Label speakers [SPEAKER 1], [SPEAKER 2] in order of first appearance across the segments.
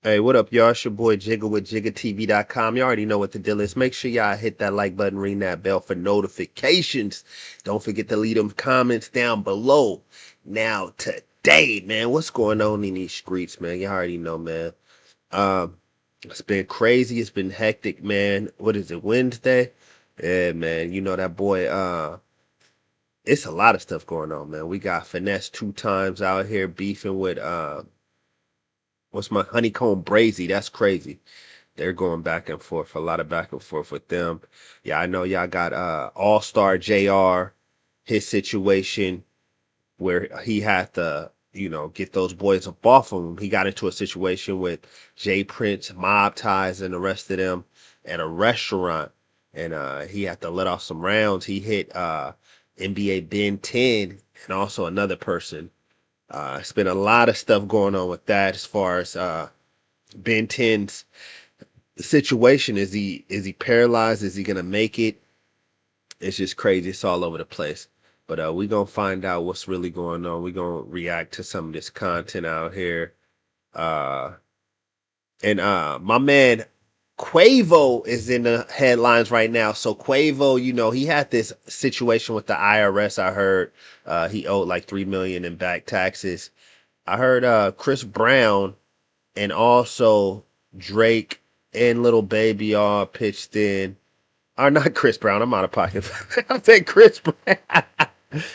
[SPEAKER 1] Hey, what up, y'all? It's your boy Jigga with JiggaTV.com. You already know what the deal is. Make sure y'all hit that like button, ring that bell for notifications. Don't forget to leave them comments down below. Now, today, man, what's going on in these streets, man? You already know, man. Um, it's been crazy. It's been hectic, man. What is it, Wednesday? Yeah, man. You know that boy, it's a lot of stuff going on, man. We got Finesse 2 times out here beefing with, what's my honeycomb brazy? That's crazy. They're going back and forth, a lot of back and forth with them. Yeah, I know y'all got All Star JR, his situation where he had to, get those boys up off him. He got into a situation with Jay Prince, Mob Ties, and the rest of them at a restaurant, and he had to let off some rounds. He hit NBA Ben 10 and also another person. It's been a lot of stuff going on with that as far as Ben 10's situation. Is he paralyzed? Is he gonna make it? It's just crazy. It's all over the place. But we gonna find out what's really going on. We gonna react to some of this content out here. Uh and my man Quavo is in the headlines right now. So Quavo, he had this situation with the IRS. I heard he owed like 3 million in back taxes. I heard Chris Brown and also Drake and Little Baby all pitched in. Or not Chris Brown. I'm out of pocket. I said Chris Brown.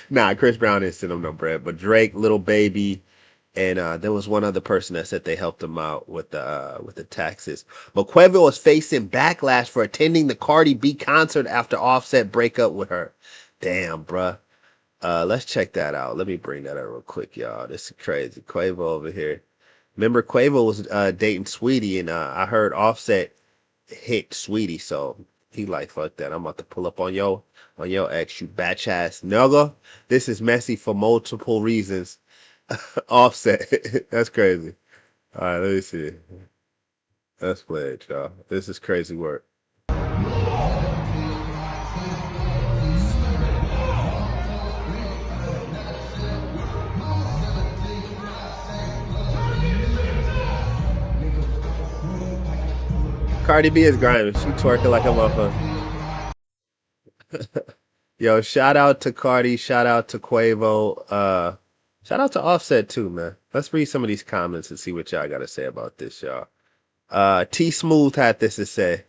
[SPEAKER 1] Nah, Chris Brown didn't send him no bread. But Drake, Little Baby, and there was one other person that said they helped him out with the taxes. But Quavo was facing backlash for attending the Cardi B concert after Offset breakup with her. Damn, bruh. Let's check that out. Let me bring that up real quick, y'all. This is crazy. Quavo over here. Remember, Quavo was dating Sweetie, and I heard Offset hit Sweetie, so he like, fuck that. I'm about to pull up on your ex, you batch ass nugga. This is messy for multiple reasons. Offset. That's crazy. All right, let me see. Let's play it, y'all. This is crazy work. Cardi B is grinding. She twerking like a motherfucker. Yo, shout out to Cardi. Shout out to Quavo. Shout out to Offset too, man. Let's read some of these comments and see what y'all got to say about this, y'all. T Smooth had this to say.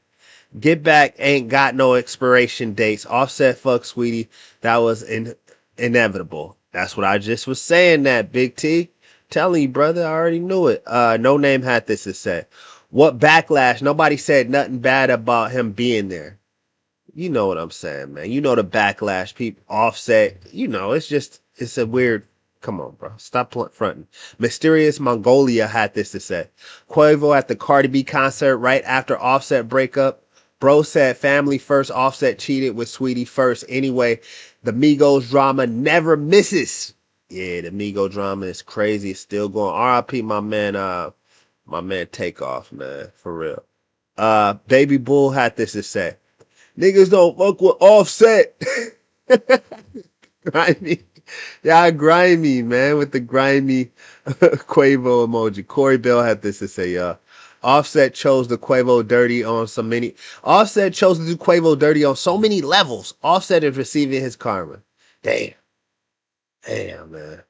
[SPEAKER 1] Get Back ain't got no expiration dates. Offset fuck Sweetie. That was inevitable. That's what I just was saying that, Big T. Telling you, brother, I already knew it. No Name had this to say. What backlash? Nobody said nothing bad about him being there. You know what I'm saying, man. You know the backlash. People Offset. It's a weird. Come on, bro. Stop fronting. Mysterious Mongolia had this to say. Quavo at the Cardi B concert right after Offset breakup. Bro said family first. Offset cheated with Sweetie first. Anyway, the Migos drama never misses. Yeah, the Migo drama is crazy. It's still going. R.I.P. My man Takeoff, man. For real. Baby Bull had this to say. Niggas don't fuck with Offset. Grimy. Yeah, grimy, man, with the grimy Quavo emoji. Corey Bell had this to say, Offset chose the Quavo dirty on so many. Offset chose to do Quavo dirty on so many levels. Offset is receiving his karma. Damn. Damn, man.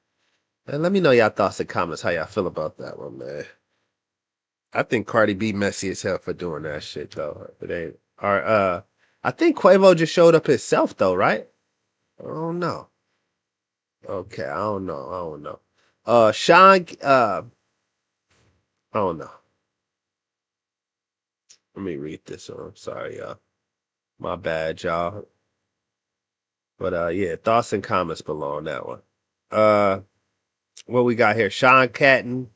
[SPEAKER 1] Man, let me know y'all thoughts and comments, how y'all feel about that one, man. I think Cardi B messy as hell for doing that shit, though. It ain't. Or, I think Quavo just showed up himself, though, right? I don't know. Okay, I don't know. I don't know. Sean, I don't know. Let me read this one. I'm sorry, y'all. My bad, y'all. But yeah, thoughts and comments below on that one. Uh, what we got here? Sean Cotton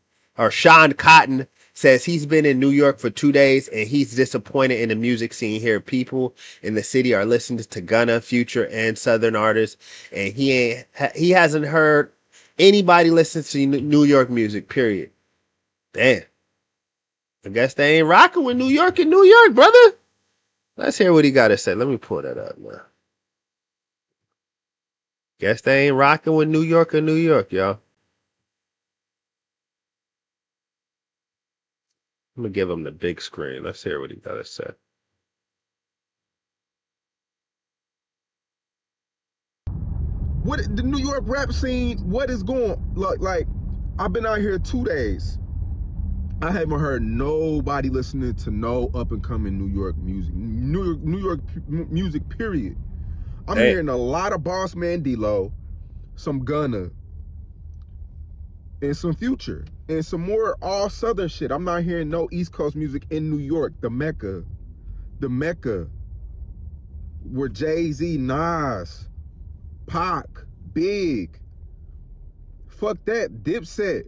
[SPEAKER 1] says he's been in New York for 2 days and he's disappointed in the music scene here. People in the city are listening to Gunna, Future, and Southern artists, and he hasn't heard anybody listen to New York music. Period. Damn. I guess they ain't rocking with New York in New York, brother. Let's hear what he got to say. Let me pull that up now. Guess they ain't rocking with New York or New York, y'all. I'm gonna give him the big screen. Let's hear what he got to say.
[SPEAKER 2] What the New York rap scene? What is going like? I've been out here 2 days. I haven't heard nobody listening to no up and coming New York music. New York music. Period. I'm
[SPEAKER 1] Damn.
[SPEAKER 2] hearing a lot of Boss Man D-Lo, some Gunna, and some Future, and some more all Southern shit. I'm not hearing no East Coast music in New York, the Mecca, where Jay-Z, Nas, Pac, Big. Fuck that, Dipset.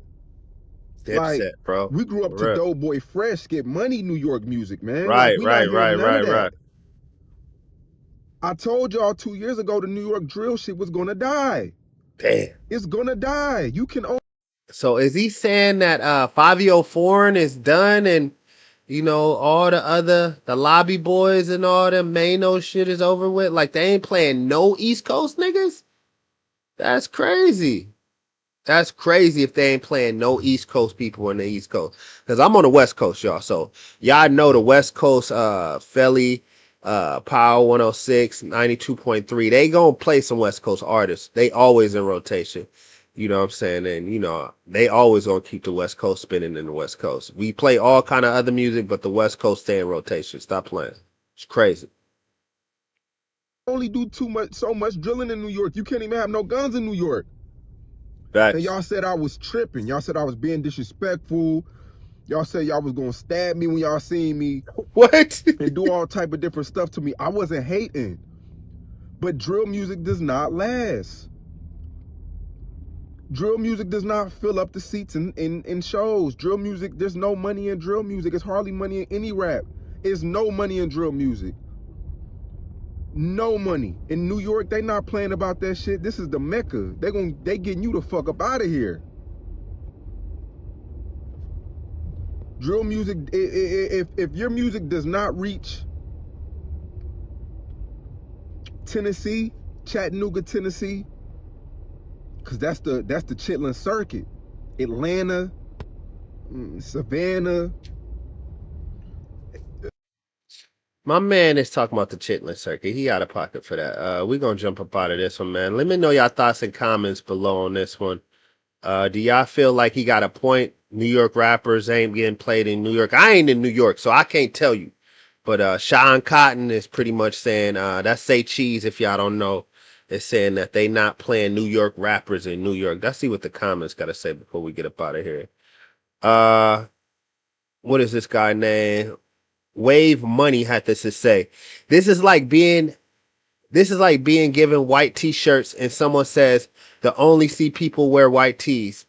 [SPEAKER 2] Like,
[SPEAKER 1] Dipset, bro.
[SPEAKER 2] we grew up
[SPEAKER 1] For
[SPEAKER 2] to
[SPEAKER 1] real.
[SPEAKER 2] Doughboy Fresh, Get Money, New York music, man. Like,
[SPEAKER 1] Right,
[SPEAKER 2] we not
[SPEAKER 1] right,
[SPEAKER 2] hearing
[SPEAKER 1] right,
[SPEAKER 2] none of
[SPEAKER 1] right,
[SPEAKER 2] that.
[SPEAKER 1] right.
[SPEAKER 2] I told y'all 2 years ago the New York drill shit was gonna die.
[SPEAKER 1] Damn.
[SPEAKER 2] It's gonna die. You can only
[SPEAKER 1] So is he saying that 5 Foreign is done and all the lobby boys and all them Mano shit is over with? Like they ain't playing no East Coast niggas? That's crazy. That's crazy if they ain't playing no East Coast people in the East Coast. Because I'm on the West Coast, y'all. So y'all know the West Coast, Philly, Power 106, 92.3. They gonna play some West Coast artists. They always in rotation. You know what I'm saying? And they always gonna keep the West Coast spinning in the West Coast. We play all kind of other music, but the West Coast stay in rotation. Stop playing. It's crazy.
[SPEAKER 2] do so much drilling in New York. You can't even have no guns in New York. And
[SPEAKER 1] Facts.
[SPEAKER 2] y'all said I was tripping. Y'all said I was being disrespectful. Y'all said y'all was gonna stab me when y'all seen me
[SPEAKER 1] What?
[SPEAKER 2] and do all type of different stuff to me. I wasn't hating. But drill music does not last. Drill music does not fill up the seats in shows. Drill music, there's no money in drill music. It's hardly money in any rap. There's no money in drill music. No money. In New York, they not playing about that shit. This is the Mecca. They getting you the fuck up out of here. Drill music, if your music does not reach Tennessee, Chattanooga, Tennessee, because that's the Chitlin circuit. Atlanta, Savannah.
[SPEAKER 1] My man is talking about the Chitlin circuit. He out of pocket for that. We gonna jump up out of this one, man. Let me know y'all thoughts and comments below on this one. Do y'all feel like he got a point? New York rappers ain't getting played in New York. I ain't in New York, so I can't tell you. But Sean Cotton is pretty much saying that's Say Cheese. If y'all don't know, is saying that they not playing New York rappers in New York. Let's see what the comments got to say before we get up out of here. Uh, what is this guy name? Wave Money had this to say. This is like being given white t-shirts and someone says the only see people wear white tees.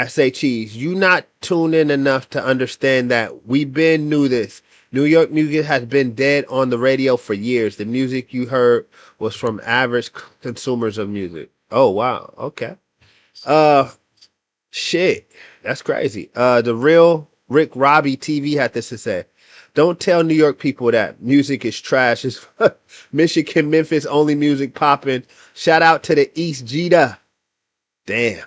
[SPEAKER 1] Say Cheese, you not tuned in enough to understand that we been knew this. New York music has been dead on the radio for years. The music you heard was from average consumers of music. Oh wow, okay. Uh Shit, that's crazy. The real Rick Robbie TV had this to say. Don't tell New York people that music is trash. It's Michigan, Memphis only music popping. Shout out to the East Jigga. Damn.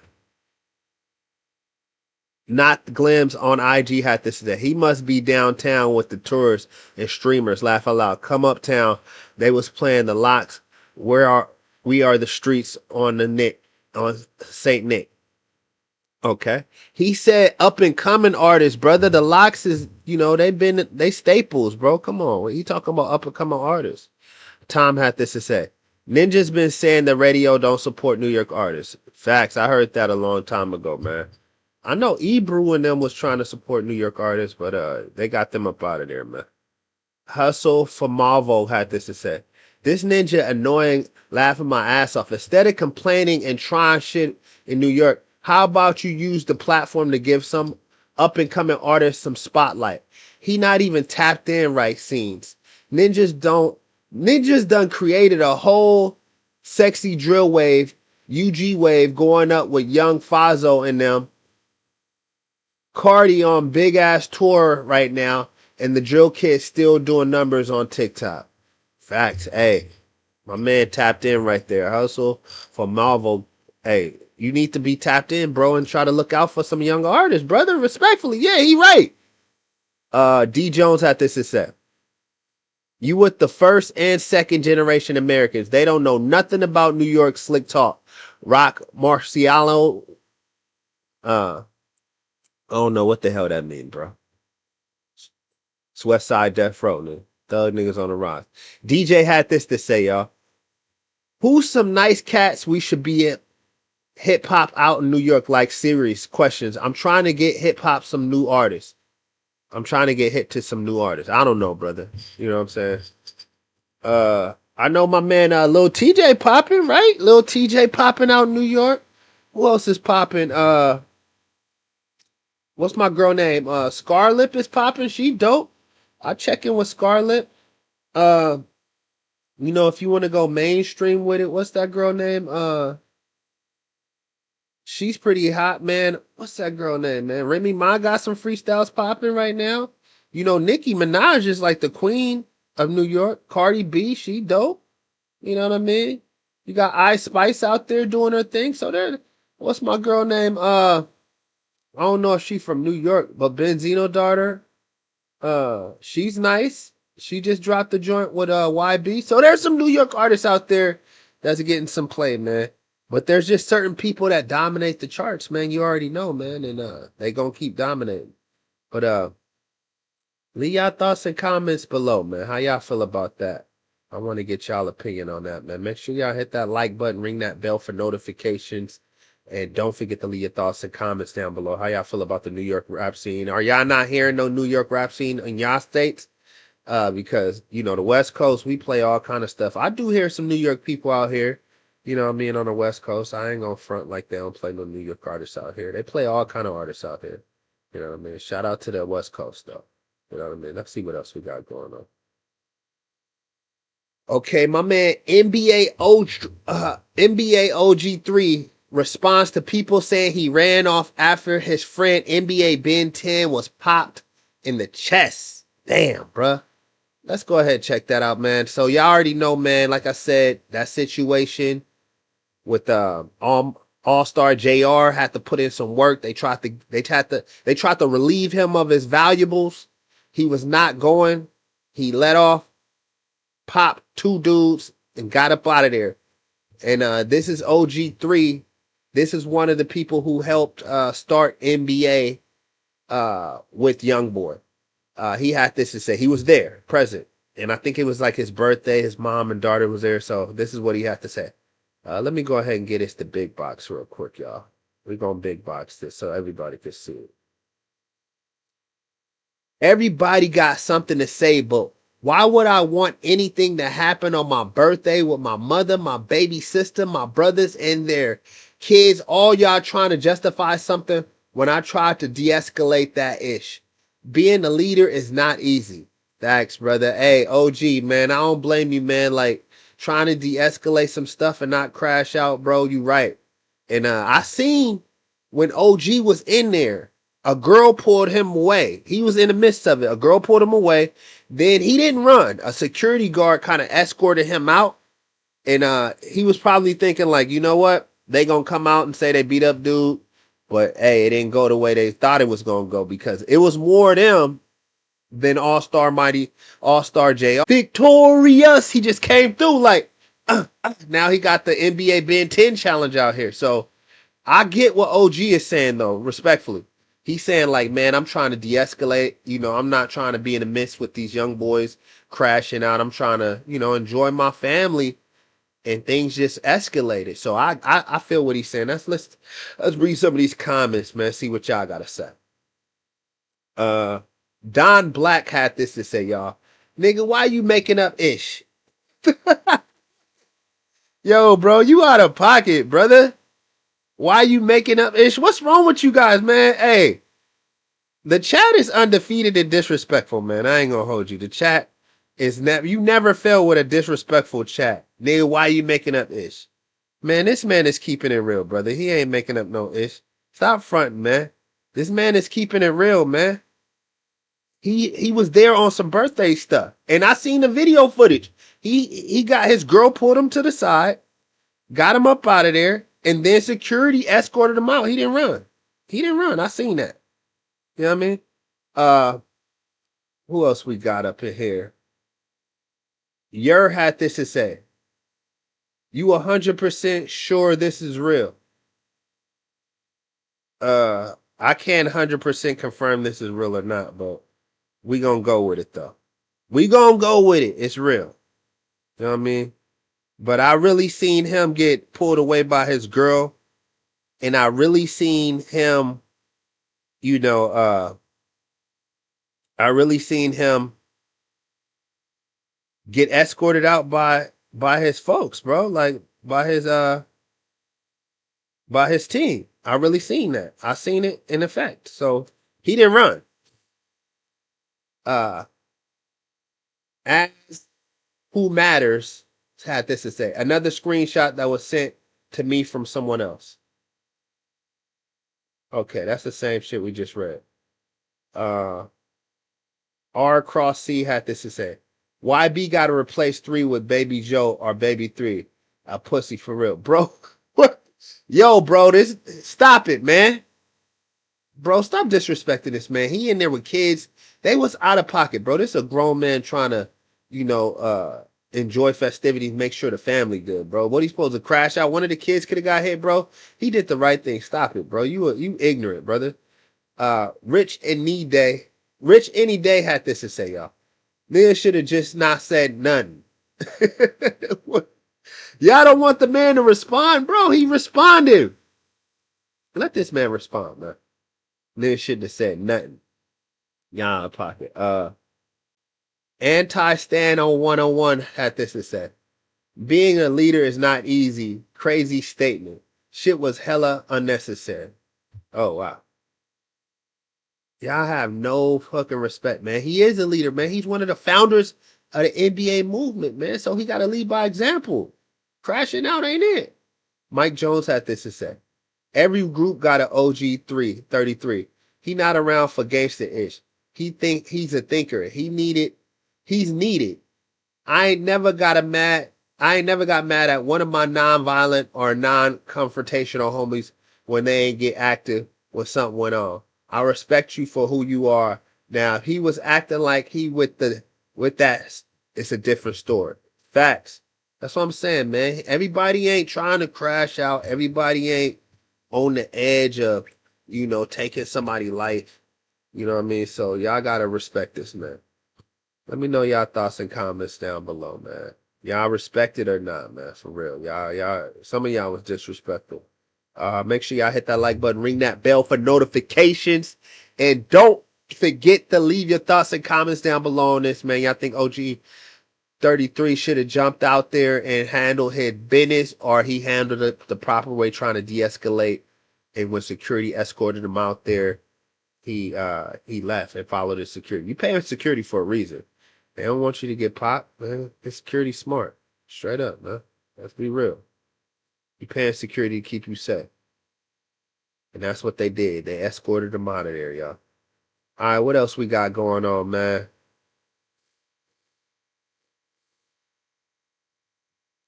[SPEAKER 1] Not Glims on IG had this to say. He must be downtown with the tourists and streamers. Laugh out loud. Come uptown. They was playing the locks. Where are we are the streets on the Nick on Saint Nick. Okay. He said up and coming artists, brother. The Locks is, they staples, bro. Come on. What you talking about up and coming artists? Tom had this to say. Ninja's been saying the radio don't support New York artists. Facts. I heard that a long time ago, man. I know Ebrew and them was trying to support New York artists, but they got them up out of there, man. Hustle for Marvel had this to say. This ninja annoying, laughing my ass off. Instead of complaining and trying shit in New York, how about you use the platform to give some up and coming artists some spotlight? He not even tapped in right scenes. Ninjas done created a whole sexy drill wave, UG wave going up with young Fazo and them. Cardi on big ass tour right now, and the drill kid still doing numbers on TikTok. Facts. Hey, my man tapped in right there. Hustle for Marvel Hey, you need to be tapped in, bro, and try to look out for some young artists, brother. Respectfully, yeah, he right. D Jones had this to say. You with the first and second generation Americans. They don't know nothing about New York slick talk. Rock Marciano. I don't know what the hell that mean, bro. It's West Side Death Row, nigga. Thug niggas on the rise. DJ had this to say, y'all. Who's some nice cats we should be at hip hop out in New York? Like serious questions. I'm trying to get hip hop some new artists. I'm trying to get hit to some new artists. I don't know, brother. You know what I'm saying? I know my man Lil TJ popping, right? Lil TJ popping out in New York. Who else is popping? What's my girl name? Scarlip is popping. She dope. I check in with Scarlett. Uh, you know, if you want to go mainstream with it, what's that girl name? She's pretty hot, man. What's that girl name, man? Remy Ma got some freestyles popping right now. You know, Nicki Minaj is like the queen of New York. Cardi B, she dope. You know what I mean? You got Ice Spice out there doing her thing. So there, what's my girl name? I don't know if she from New York, but Benzino daughter. She's nice. She just dropped the joint with YB. So there's some New York artists out there that's getting some play, man. But there's just certain people that dominate the charts, man. You already know, man, and they gonna keep dominating. But leave y'all thoughts and comments below, man. How y'all feel about that? I want to get y'all opinion on that, man. Make sure y'all hit that like button, ring that bell for notifications. And don't forget to leave your thoughts and comments down below. How y'all feel about the New York rap scene? Are y'all not hearing no New York rap scene in y'all states? Because, you know, the West Coast, we play all kind of stuff. I do hear some New York people out here, you know what I mean, on the West Coast. I ain't gonna front like they don't play no New York artists out here. They play all kind of artists out here. You know what I mean? Shout out to the West Coast, though. You know what I mean? Let's see what else we got going on. Okay, my man NBA OG3 responds to people saying he ran off after his friend NBA Ben 10 was popped in the chest. Damn, bruh. Let's go ahead and check that out, man. So y'all already know, man, like I said, that situation with All-Star JR had to put in some work. They tried to relieve him of his valuables. He was not going. He let off, popped two dudes, and got up out of there. And this is OG3. This is one of the people who helped start NBA with YoungBoy. He had this to say. He was there, present. And I think it was like his birthday. His mom and daughter was there. So this is what he had to say. Let me go ahead and get us the big box real quick, y'all. We're going to big box this so everybody can see it. Everybody got something to say, but why would I want anything to happen on my birthday with my mother, my baby sister, my brothers, and their kids? All y'all trying to justify something when I tried to de-escalate that ish. Being a leader is not easy. Thanks, brother. Hey, OG, man, I don't blame you, man. Like, trying to de-escalate some stuff and not crash out, bro. You right. And I seen when OG was in there, a girl pulled him away. He was in the midst of it. A girl pulled him away. Then he didn't run. A security guard kind of escorted him out. And he was probably thinking like, you know what? They gonna come out and say they beat up dude. But hey, it didn't go the way they thought it was gonna go because it was more of them than All-Star JR. Victorious. He just came through like, now he got the NBA Ben 10 challenge out here. So I get what OG is saying though, respectfully. He's saying like, man, I'm trying to de-escalate. You know, I'm not trying to be in the midst with these young boys crashing out. I'm trying to, you know, enjoy my family, and things just escalated. So I feel what he's saying. Let's read some of these comments, man. See what y'all gotta say. Don Black had this to say, y'all. Nigga, why you making up ish? Yo, bro, you out of pocket, brother. Why you making up ish? What's wrong with you guys, man? Hey, the chat is undefeated and disrespectful, man. I ain't gonna hold you. The chat is you never fail with a disrespectful chat. Nigga, why you making up ish? Man, this man is keeping it real, brother. He ain't making up no ish. Stop fronting, man. This man is keeping it real, man. He was there on some birthday stuff. And I seen the video footage. He got his girl pulled him to the side, got him up out of there, And then security escorted him out. He didn't run. He didn't run. I seen that. You know what I mean? Who else we got up in here? Yer had this to say. You 100% sure this is real? I can't 100% confirm this is real or not, but we gonna go with it though. We gonna go with it. It's real. You know what I mean? But I really seen him get pulled away by his girl, and I really seen him, you know, I really seen him get escorted out by his folks, bro. Like by his team. I really seen that. I seen it in effect. So he didn't run. Uh as Who Matters had this to say. Another screenshot that was sent to me from someone else. Okay, that's the same shit we just read. R Cross C had this to say. YB gotta replace 3 with Baby Joe or Baby 3. A pussy for real. Bro, what? Yo, bro, stop it, man. Bro, stop disrespecting this man. He in there with kids. They was out of pocket, bro. This is a grown man trying to, enjoy festivities, make sure the family good, bro. What he supposed to crash out? One of the kids could have got hit, bro. He did the right thing. Stop it, bro. You ignorant, brother. Rich Any Day had this to say, y'all. Nigga should have just not said nothing. Y'all don't want the man to respond, bro. He responded. Let this man respond, man. Nigga shouldn't have said nothing. Y'all out of pocket. Anti-Stan on 101 had this to say. Being a leader is not easy. Crazy statement. Shit was hella unnecessary. Oh, wow. Y'all have no fucking respect, man. He is a leader, man. He's one of the founders of the NBA movement, man. So he got to lead by example. Crashing out ain't it? Mike Jones had this to say. Every group got an OG 33. He not around for gangster-ish. He's a thinker. He's needed. I ain't never got mad at one of my non-violent or non-confrontational homies when they ain't get active when something went on. I respect you for who you are. Now, if he was acting like he with that, it's a different story. Facts. That's what I'm saying, man. Everybody ain't trying to crash out. Everybody ain't on the edge of, taking somebody's life. You know what I mean? So y'all gotta respect this, man. Let me know y'all thoughts and comments down below, man. Y'all respect it or not, man, for real. Y'all, some of y'all was disrespectful. Make sure y'all hit that like button, ring that bell for notifications, and don't forget to leave your thoughts and comments down below on this, man. Y'all think OG 33 should have jumped out there and handled his business, or he handled it the proper way, trying to de-escalate, and when security escorted him out there, he left and followed his security. You paying security for a reason. They don't want you to get popped, man. This security smart. Straight up, man. Let's be real. You paying security to keep you safe. And that's what they did. They escorted him out of there, y'all. All right, what else we got going on, man?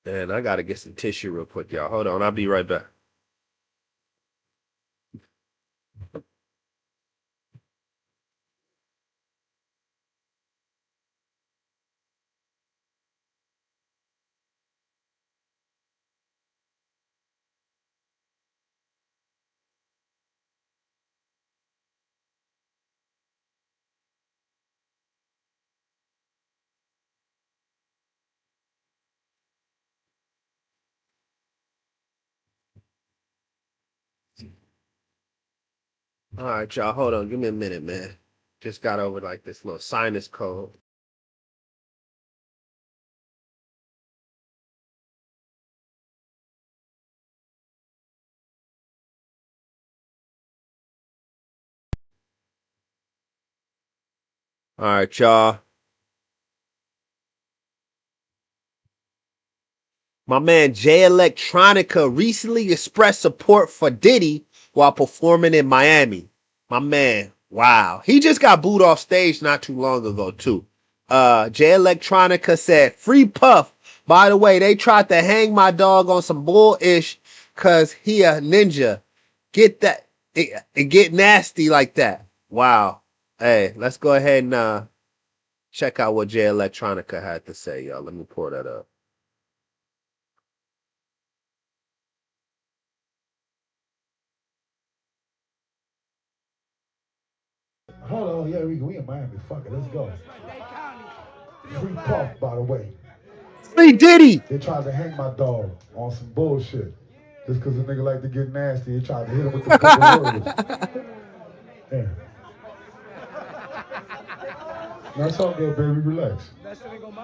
[SPEAKER 1] Man, I got to get some tissue real quick, y'all. Hold on. I'll be right back. All right, y'all. Hold on. Give me a minute, man. Just got over like this little sinus cold. All right, y'all. My man Jay Electronica recently expressed support for Diddy while performing in Miami. My man, wow. He just got booed off stage not too long ago, too. Jay Electronica said, "Free Puff. By the way, they tried to hang my dog on some bull-ish cause he a ninja. Get that it get nasty like that. Wow. Hey, let's go ahead and check out what Jay Electronica had to say, y'all. Let me pull that up.
[SPEAKER 3] Hold on, yeah, we in Miami. Fuck it, let's go. Free Puff, by the way.
[SPEAKER 1] Free Diddy!
[SPEAKER 3] They tried to hang my dog on some bullshit. Just because a nigga like to get nasty, they tried to hit him with the couple words. Yeah. That's all good, baby. Relax.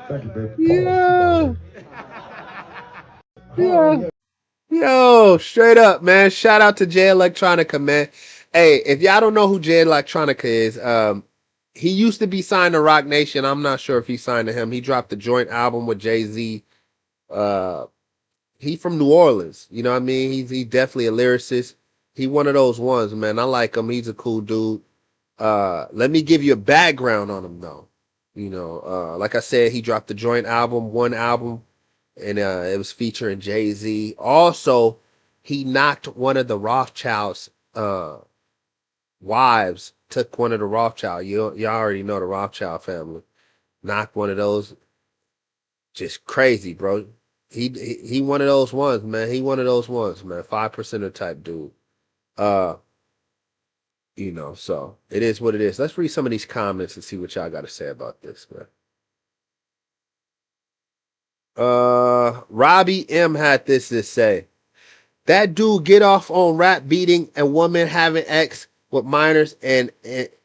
[SPEAKER 3] Thank you, baby.
[SPEAKER 1] Yeah.
[SPEAKER 3] Yeah.
[SPEAKER 1] Yeah. Yo, straight up, man. Shout out to Jay Electronica, man. Hey, if y'all don't know who Jay Electronica is, he used to be signed to Rock Nation. I'm not sure if he signed to him. He dropped a joint album with Jay-Z. He from New Orleans. You know what I mean? He's definitely a lyricist. He one of those ones, man. I like him. He's a cool dude. Let me give you a background on him though. You know, like I said, he dropped the joint album, one album, and it was featuring Jay-Z. Also, he knocked one of the Rothschilds' wives, took one of the Rothschild. You already know the Rothschild family. Knocked one of those. Just crazy, bro. He one of those ones, man. He one of those ones, man. 5%er type dude. Uh, you know, so it is what it is. Let's read some of these comments and see what y'all got to say about this, man. Robbie M had this to say. That dude get off on rap beating a woman having sex with minors and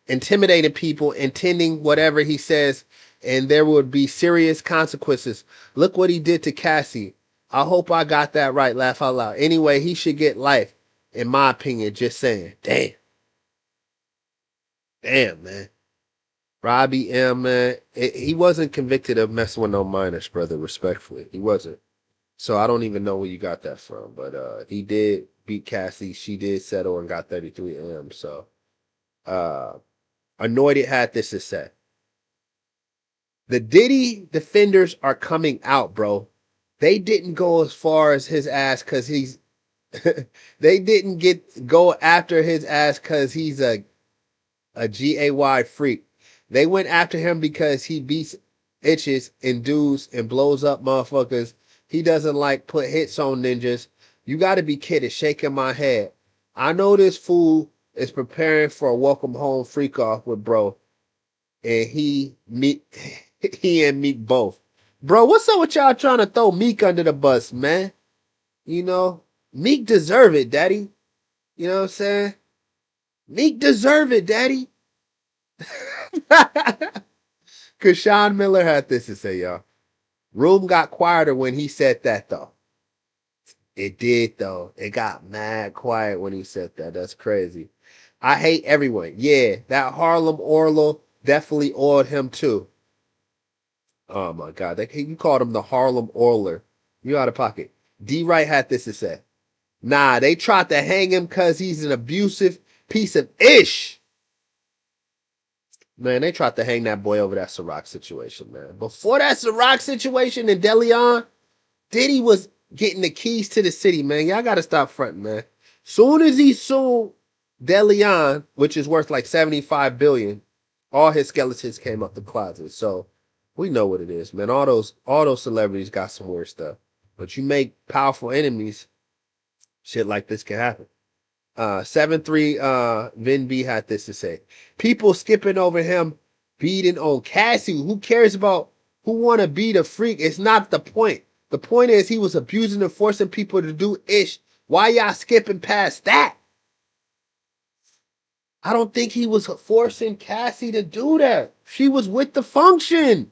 [SPEAKER 1] intimidating people, intending whatever he says, and there would be serious consequences. Look what he did to Cassie. I hope I got that right. Laugh out loud. Anyway, he should get life, in my opinion. Just saying. Damn. Damn, man. Robbie M, man. He wasn't convicted of messing with no minors, brother, respectfully. He wasn't. So I don't even know where you got that from, but he did beat Cassie. She did settle and got 33 M. So Anointed had this to say. The Diddy defenders are coming out, bro. They didn't go as far as his ass because he's they didn't go after his ass because he's a GAY freak. They went after him because he beats itches and dudes and blows up motherfuckers. He doesn't like put hits on ninjas. You gotta be kidding, shaking my head. I know this fool is preparing for a welcome home freak off with bro. And he and Meek both. Bro, what's up with y'all trying to throw Meek under the bus, man? You know, Meek deserve it, daddy. You know what I'm saying? Meek deserve it, daddy. Cause Sean Miller had this to say, y'all. Room got quieter when he said that, though. It did, though. It got mad quiet when he said that. That's crazy. I hate everyone. Yeah, that Harlem Orlo definitely oiled him, too. Oh, my God. You called him the Harlem Orler. You out of pocket. D-Wright had this to say. Nah, they tried to hang him because he's an abusive piece of ish. Man, they tried to hang that boy over that Ciroc situation, man. Before that Ciroc situation in DeLeon, Diddy was getting the keys to the city, man. Y'all got to stop fronting, man. Soon as he sold DeLeon, which is worth like $75 billion, all his skeletons came up the closet. So we know what it is, man. All those celebrities got some weird stuff. But you make powerful enemies, shit like this can happen. 7-3 Vin B had this to say. People skipping over him beating on Cassie. Who cares about who want to beat a freak? It's not the point. The point is he was abusing and forcing people to do ish. Why y'all skipping past that? I don't think he was forcing Cassie to do that. She was with the function.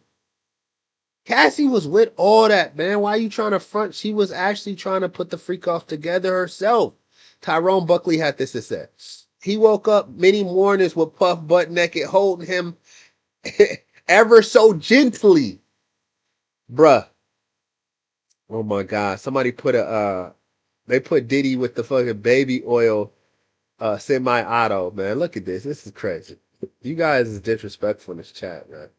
[SPEAKER 1] Cassie was with all that, man. Why are you trying to front? She was actually trying to put the freak off together herself. Tyrone Buckley had this to say. He woke up many mornings with Puff butt naked holding him ever so gently. Bruh. Oh my God. Somebody put they put Diddy with the fucking baby oil semi-auto, man. Look at this. This is crazy. You guys is disrespectful in this chat, man.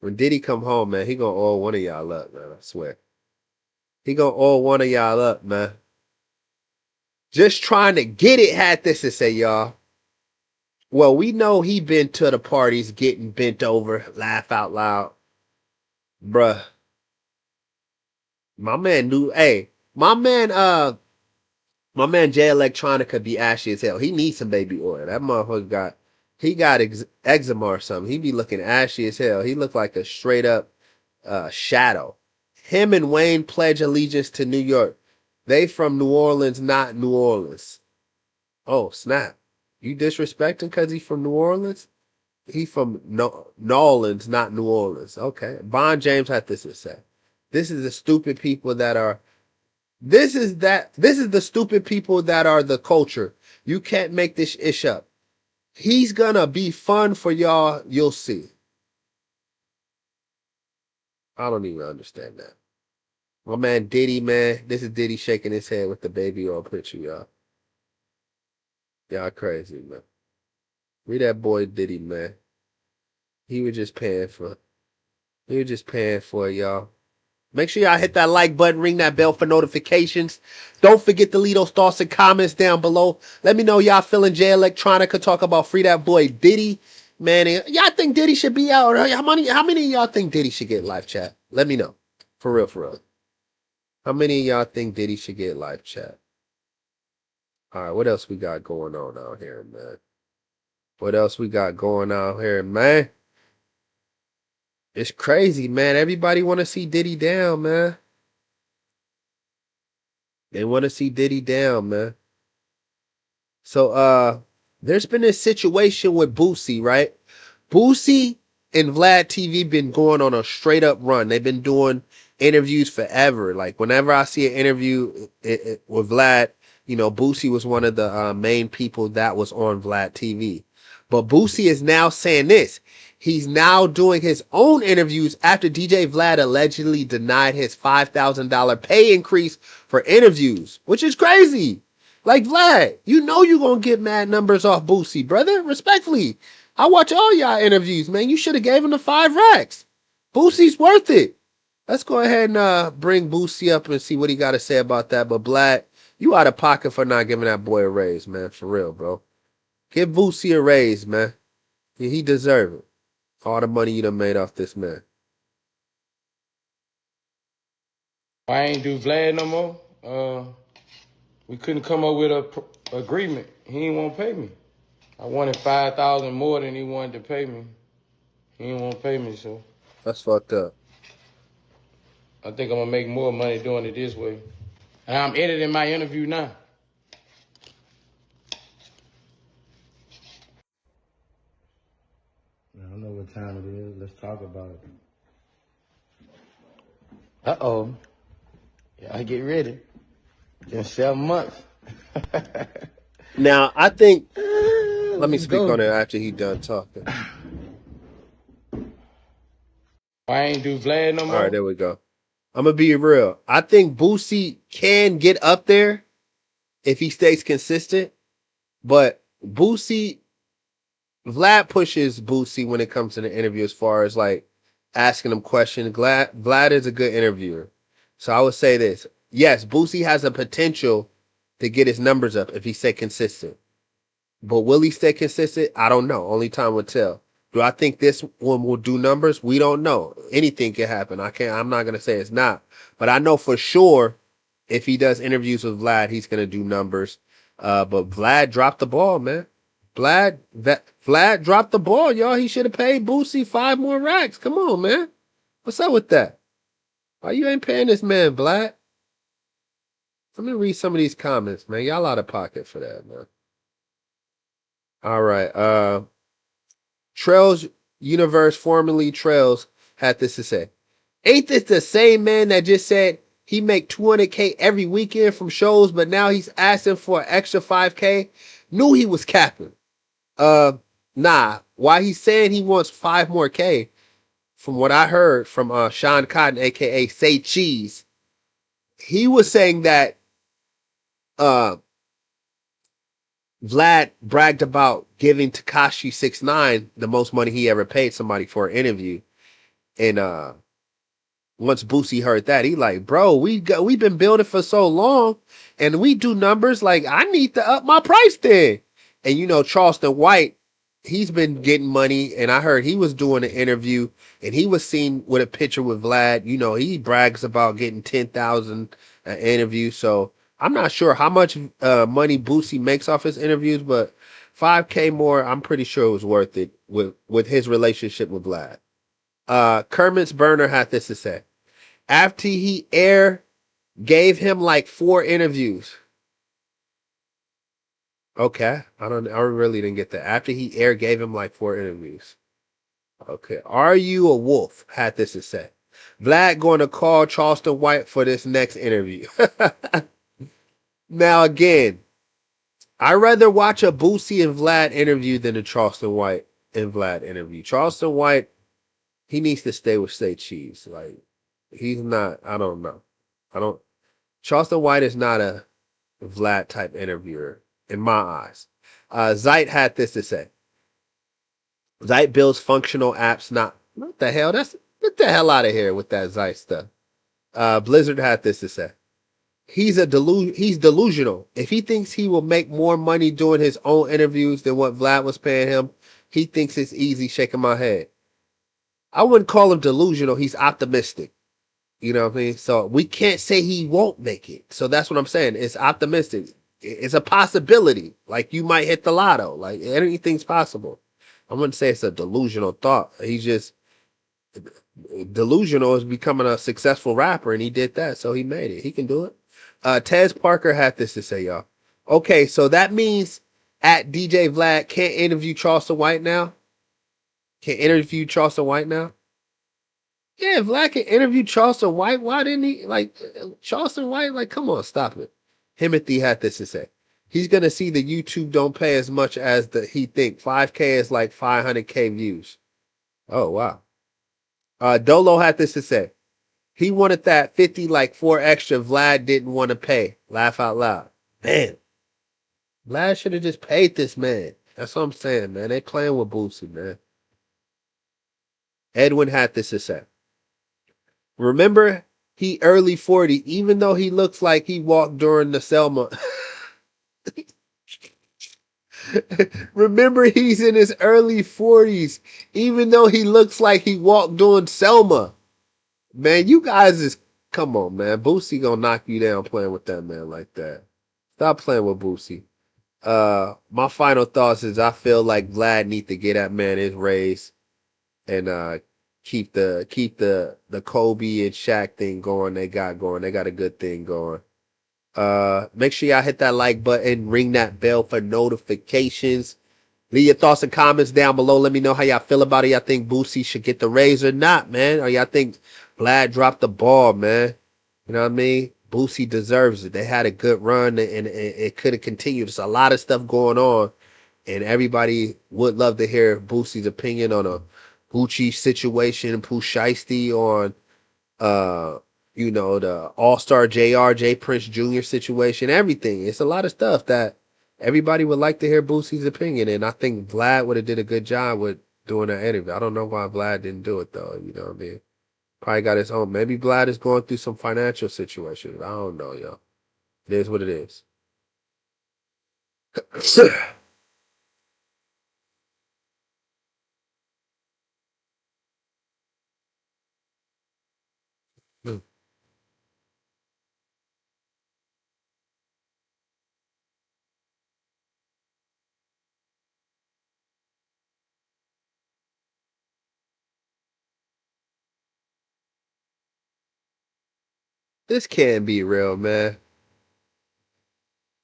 [SPEAKER 1] When Diddy come home, man, he gonna oil one of y'all up, man. I swear. He gonna oil one of y'all up, man. Just trying to get it had this to say, y'all. Well, we know he been to the parties getting bent over, laugh out loud. Bruh. My man knew, hey, my man Jay Electronica be ashy as hell. He needs some baby oil. That motherfucker got eczema or something. He be looking ashy as hell. He looked like a straight up shadow. Him and Wayne pledge allegiance to New York. They from New Orleans, not New Orleans. Oh, snap. You disrespecting because he from New Orleans? He from Orleans, not New Orleans. Okay. Bond James had this to say. This is the stupid people that are this is the stupid people that are the culture. You can't make this ish up. He's gonna be fun for y'all. You'll see. I don't even understand that. My man Diddy, man. This is Diddy shaking his head with the baby oil picture, y'all. Y'all crazy, man. Read that boy Diddy, man. He was just paying for it, y'all. Make sure y'all hit that like button, ring that bell for notifications. Don't forget to leave those thoughts and comments down below. Let me know y'all feeling Jay Electronica talk about free that boy Diddy. Man, y'all think Diddy should be out? How many of y'all think Diddy should get live chat? Let me know. For real, for real. How many of y'all think Diddy should get live chat? All right, what else we got going on out here, man? What else we got going on here, man? It's crazy, man. Everybody want to see Diddy down, man. They want to see Diddy down, man. So, there's been this situation with Boosie, right? Boosie and Vlad TV been going on a straight up run. They've been doing interviews forever. Like whenever I see an interview with Vlad, you know, Boosie was one of the main people that was on Vlad TV. But Boosie is now saying this. He's now doing his own interviews after DJ Vlad allegedly denied his $5,000 pay increase for interviews, which is crazy. Like Vlad, you know you're going to get mad numbers off Boosie, brother. Respectfully. I watch all y'all interviews, man. You should have gave him the 5 racks. Boosie's worth it. Let's go ahead and bring Boosie up and see what he got to say about that. But Vlad, you out of pocket for not giving that boy a raise, man. For real, bro. Give Boosie a raise, man. He deserve it. All the money you done made off this man.
[SPEAKER 4] I ain't do Vlad no more. We couldn't come up with a agreement. He ain't want to pay me. I wanted $5,000 more than he wanted to pay me. He didn't want to pay me, so
[SPEAKER 1] That's fucked up.
[SPEAKER 4] I think I'm gonna make more money doing it this way. And I'm editing my interview now.
[SPEAKER 5] I don't know what time it is. Let's talk about it.
[SPEAKER 4] Uh-oh. Y'all get ready. In 7 months.
[SPEAKER 1] Now, I think, let me
[SPEAKER 5] Let's
[SPEAKER 1] speak
[SPEAKER 5] go.
[SPEAKER 1] on it after he done talking.
[SPEAKER 4] I ain't do Vlad no more.
[SPEAKER 1] All right, there we go. I'm going to be real. I think Boosie can get up there if he stays consistent. But Boosie, Vlad pushes Boosie when it comes to the interview as far as like asking him questions. Vlad is a good interviewer. So I would say this. Yes, Boosie has a potential to get his numbers up if he stay consistent. But will he stay consistent? I don't know. Only time will tell. Do I think this one will do numbers? We don't know. Anything can happen. I'm not gonna say it's not. But I know for sure if he does interviews with Vlad, he's gonna do numbers. But Vlad dropped the ball, man. Vlad dropped the ball, y'all. He should have paid Boosie 5 more racks. Come on, man. What's up with that? Why you ain't paying this man, Vlad? Let me read some of these comments, man. Y'all out of pocket for that, man. All right. Trails Universe, formerly Trails, had this to say. Ain't this the same man that just said he make 200K every weekend from shows, but now he's asking for an extra 5K? Knew he was capping. Nah. Why he's saying he wants 5 more K, from what I heard from Sean Cotton, aka Say Cheese, he was saying that Vlad bragged about giving Tekashi 6ix9ine the most money he ever paid somebody for an interview. And once Boosie heard that, he like, bro, we've been building for so long, and we do numbers. Like, I need to up my price then. And you know, Charleston White, he's been getting money, and I heard he was doing an interview, and he was seen with a picture with Vlad. You know, he brags about getting 10,000 an interview. So I'm not sure how much money Boosie makes off his interviews, but 5K more, I'm pretty sure it was worth it with his relationship with Vlad. Kermit's burner had this to say. After he gave him like 4 interviews. Okay. I really didn't get that. After he gave him like 4 interviews. Okay. Are you a wolf? Had this to say. Vlad going to call Charleston White for this next interview. Now again, I'd rather watch a Boosie and Vlad interview than a Charleston White and Vlad interview. Charleston White, he needs to stay with State Cheese. Like, he's not, I don't know. Charleston White is not a Vlad type interviewer in my eyes. Zeit had this to say. Zeit builds functional apps, not, what the hell? Get the hell out of here with that Zeit stuff. Blizzard had this to say. He's delusional. If he thinks he will make more money doing his own interviews than what Vlad was paying him, he thinks it's easy. Shaking my head. I wouldn't call him delusional. He's optimistic. You know what I mean? So we can't say he won't make it. So that's what I'm saying. It's optimistic. It's a possibility. Like, you might hit the lotto. Like, anything's possible. I wouldn't say it's a delusional thought. He's just delusional as becoming a successful rapper, and he did that. So he made it. He can do it. Tez Parker had this to say, y'all. Okay, so that means at DJ Vlad can't interview Charleston White now? Can't interview Charleston White now? Yeah, Vlad can interview Charleston White. Why didn't he? Like, Charleston White, like, come on, stop it. Timothy had this to say. He's going to see the YouTube don't pay as much as he think. 5K is like 500K views. Oh, wow. Dolo had this to say. He wanted that 50 like 4 extra Vlad didn't want to pay. Laugh out loud. Man, Vlad should have just paid this man. That's what I'm saying, man. They playing with Boosie, man. Edwin had this to say. Remember, he early 40, even though he looks like he walked during the Selma. Remember, he's in his early 40s, even though he looks like he walked during Selma. Man, you guys is, come on, man. Boosie gonna knock you down playing with that man like that. Stop playing with Boosie. My final thoughts is I feel like Vlad need to get that man his raise and keep the Kobe and Shaq thing going. They got a good thing going. Make sure y'all hit that like button, ring that bell for notifications. Leave your thoughts and comments down below. Let me know how y'all feel about it. Y'all think Boosie should get the raise or not, man? Or y'all think Vlad dropped the ball, man? You know what I mean? Boosie deserves it. They had a good run, and it could have continued. There's a lot of stuff going on, and everybody would love to hear Boosie's opinion on a Gucci situation, Pooh Shiesty on, the All-Star J Prince Jr. situation, everything. It's a lot of stuff that everybody would like to hear Boosie's opinion, and I think Vlad would have did a good job with doing that interview. I don't know why Vlad didn't do it, though. You know what I mean? Probably got his own. Maybe Vlad is going through some financial situations. I don't know, yo. It is what it is. This can't be real, man.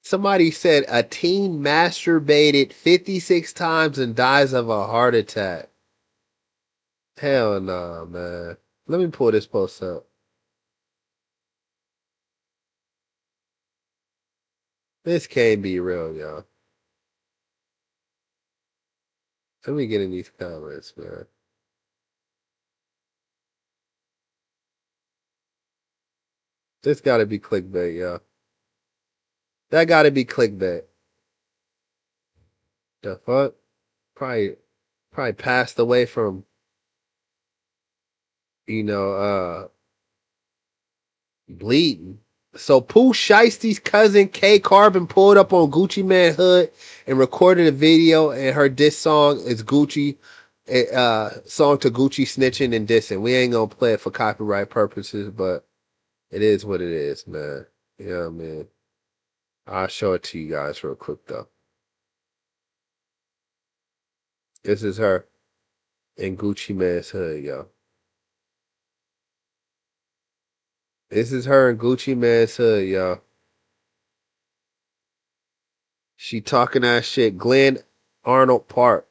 [SPEAKER 1] Somebody said a teen masturbated 56 times and dies of a heart attack. Hell no, man. Let me pull this post up. This can't be real, y'all. Let me get in these comments, man. This gotta be clickbait, y'all. That gotta be clickbait. The fuck? Probably passed away from, you know, Bleeding. So Pooh Shiesty's cousin K Carbon pulled up on Gucci Man hood and recorded a video, and her diss song is Gucci, song to Gucci snitching and dissing. We ain't gonna play it for copyright purposes, but it is what it is, man. You know what I mean? I'll show it to you guys real quick though. This is her in Gucci Man's hood, yo. This is her in Gucci Man's hood, yo. She talking that shit. Glenn Arnold Park.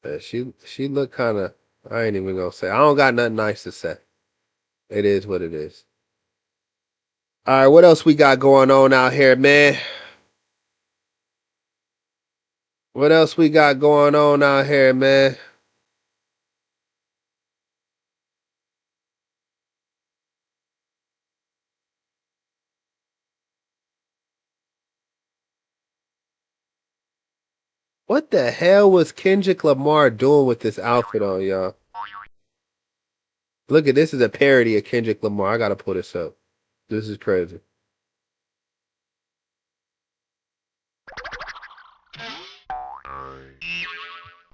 [SPEAKER 1] Man, she look kind of. I ain't even gonna say. I don't got nothing nice to say. It is what it is. All right, what else we got going on out here, man? What else we got going on out here, man? What the hell was Kendrick Lamar doing with this outfit on, y'all? Look at this is a parody of Kendrick Lamar. I gotta pull this up. This is crazy.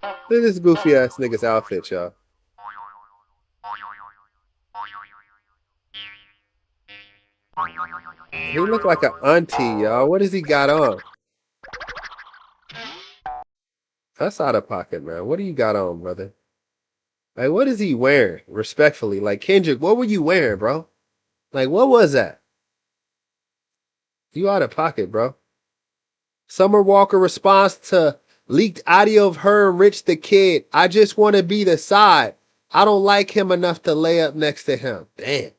[SPEAKER 1] Look at this goofy ass nigga's outfit, y'all. He look like an auntie, y'all. What does he got on? That's out of pocket, man. What do you got on, brother? Like, what is he wearing? Respectfully, like Kendrick, what were you wearing, bro? Like, what was that? You out of pocket, bro. Summer Walker responds to leaked audio of her and Rich the Kid. I just want to be the side. I don't like him enough to lay up next to him. Damn.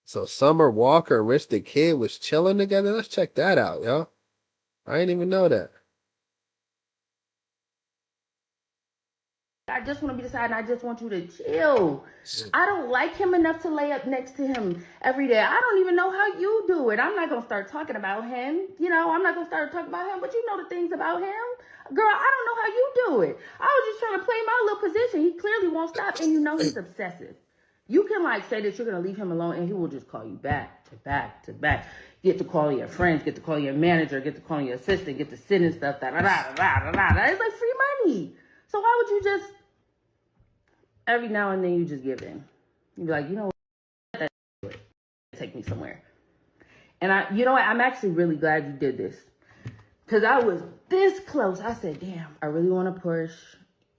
[SPEAKER 1] So Summer Walker and Rich the Kid was chilling together. Let's check that out, yo. I didn't even know that.
[SPEAKER 6] I just want to be the side and I just want you to chill. I don't like him enough to lay up next to him every day. I don't even know how you do it. I'm not going to start talking about him. You know, I'm not going to start talking about him, but you know the things about him. Girl, I don't know how you do it. I was just trying to play my little position. He clearly won't stop, and you know he's obsessive. You can like say that you're going to leave him alone, and he will just call you back to back to back. Get to call your friends, get to call your manager, get to call your assistant, get to sending stuff. Da, da, da, da, da, da. It's like free money. So why would you just, every now and then you just give in? You be like, you know what, that take me somewhere. And you know what, I'm actually really glad you did this. Because I was this close. I said, damn, I really want to push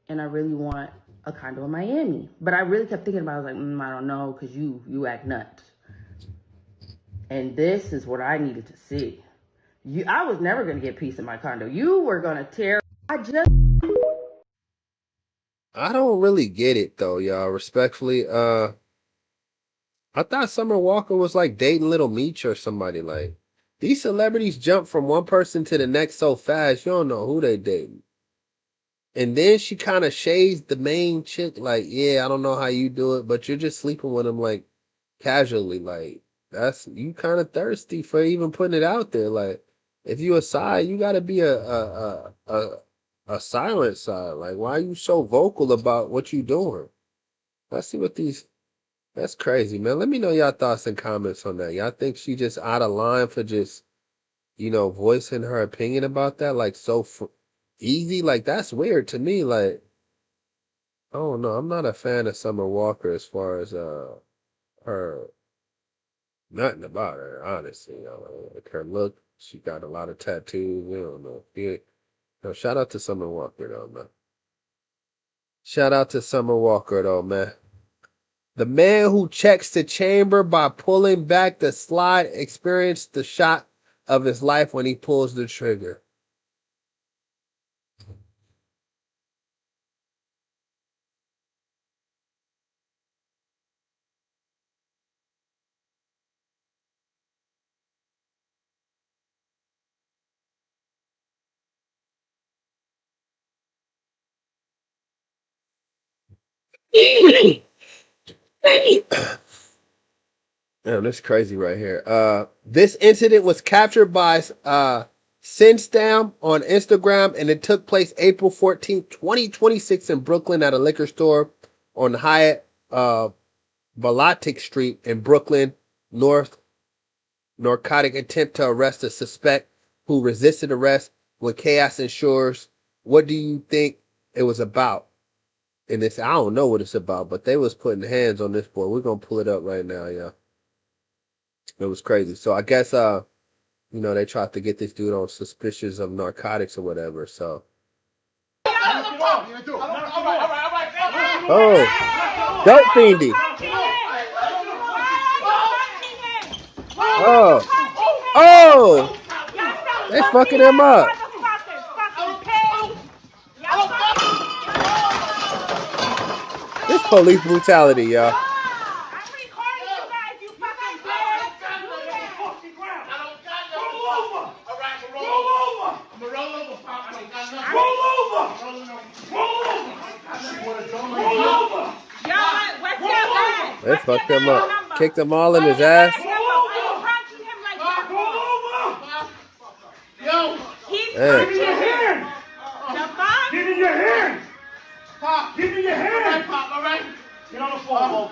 [SPEAKER 6] and I really want a condo in Miami. But I really kept thinking about it. I was like, I don't know, because you act nuts. And this is what I needed to see. I was never going to get peace in my condo. You were going to tear.
[SPEAKER 1] I don't really get it though, y'all. Respectfully, I thought Summer Walker was like dating Little Meech or somebody. Like, these celebrities jump from one person to the next so fast, you don't know who they dating. And then she kind of shades the main chick, like, yeah, I don't know how you do it, but you're just sleeping with him like casually. Like, that's, you kind of thirsty for even putting it out there. Like, if you a side, you gotta be a silent side. Like, why are you so vocal about what you doing? Let's see what these. That's crazy, man. Let me know y'all thoughts and comments on that. Y'all think she just out of line for just, voicing her opinion about that? Like, so easy? Like, that's weird to me. Like, I don't know. I'm not a fan of Summer Walker as far as her. Nothing about her, honestly. Like her look, she got a lot of tattoos. We don't know. Yeah. No, shout out to Summer Walker, though, man. Shout out to Summer Walker, though, man. The man who checks the chamber by pulling back the slide experienced the shot of his life when he pulls the trigger. Damn, this is crazy right here. This incident was captured by Sinstam on Instagram, and it took place April 14th, 2026 in Brooklyn at a liquor store on Hyatt Valatic Street in Brooklyn, North. Narcotic attempt to arrest a suspect who resisted arrest when chaos ensures. What do you think it was about? And this, I don't know what it's about, but they was putting hands on this boy. We're gonna pull it up right now, yeah. It was crazy. So I guess they tried to get this dude on suspicious of narcotics or whatever. So dope fiendy. Oh, they fucking him up. This police brutality, y'all. They fucked him up. Kicked them all in his ass.
[SPEAKER 7] Give me your hand! Give me your hand! Give me your hand! All right? Get on the phone,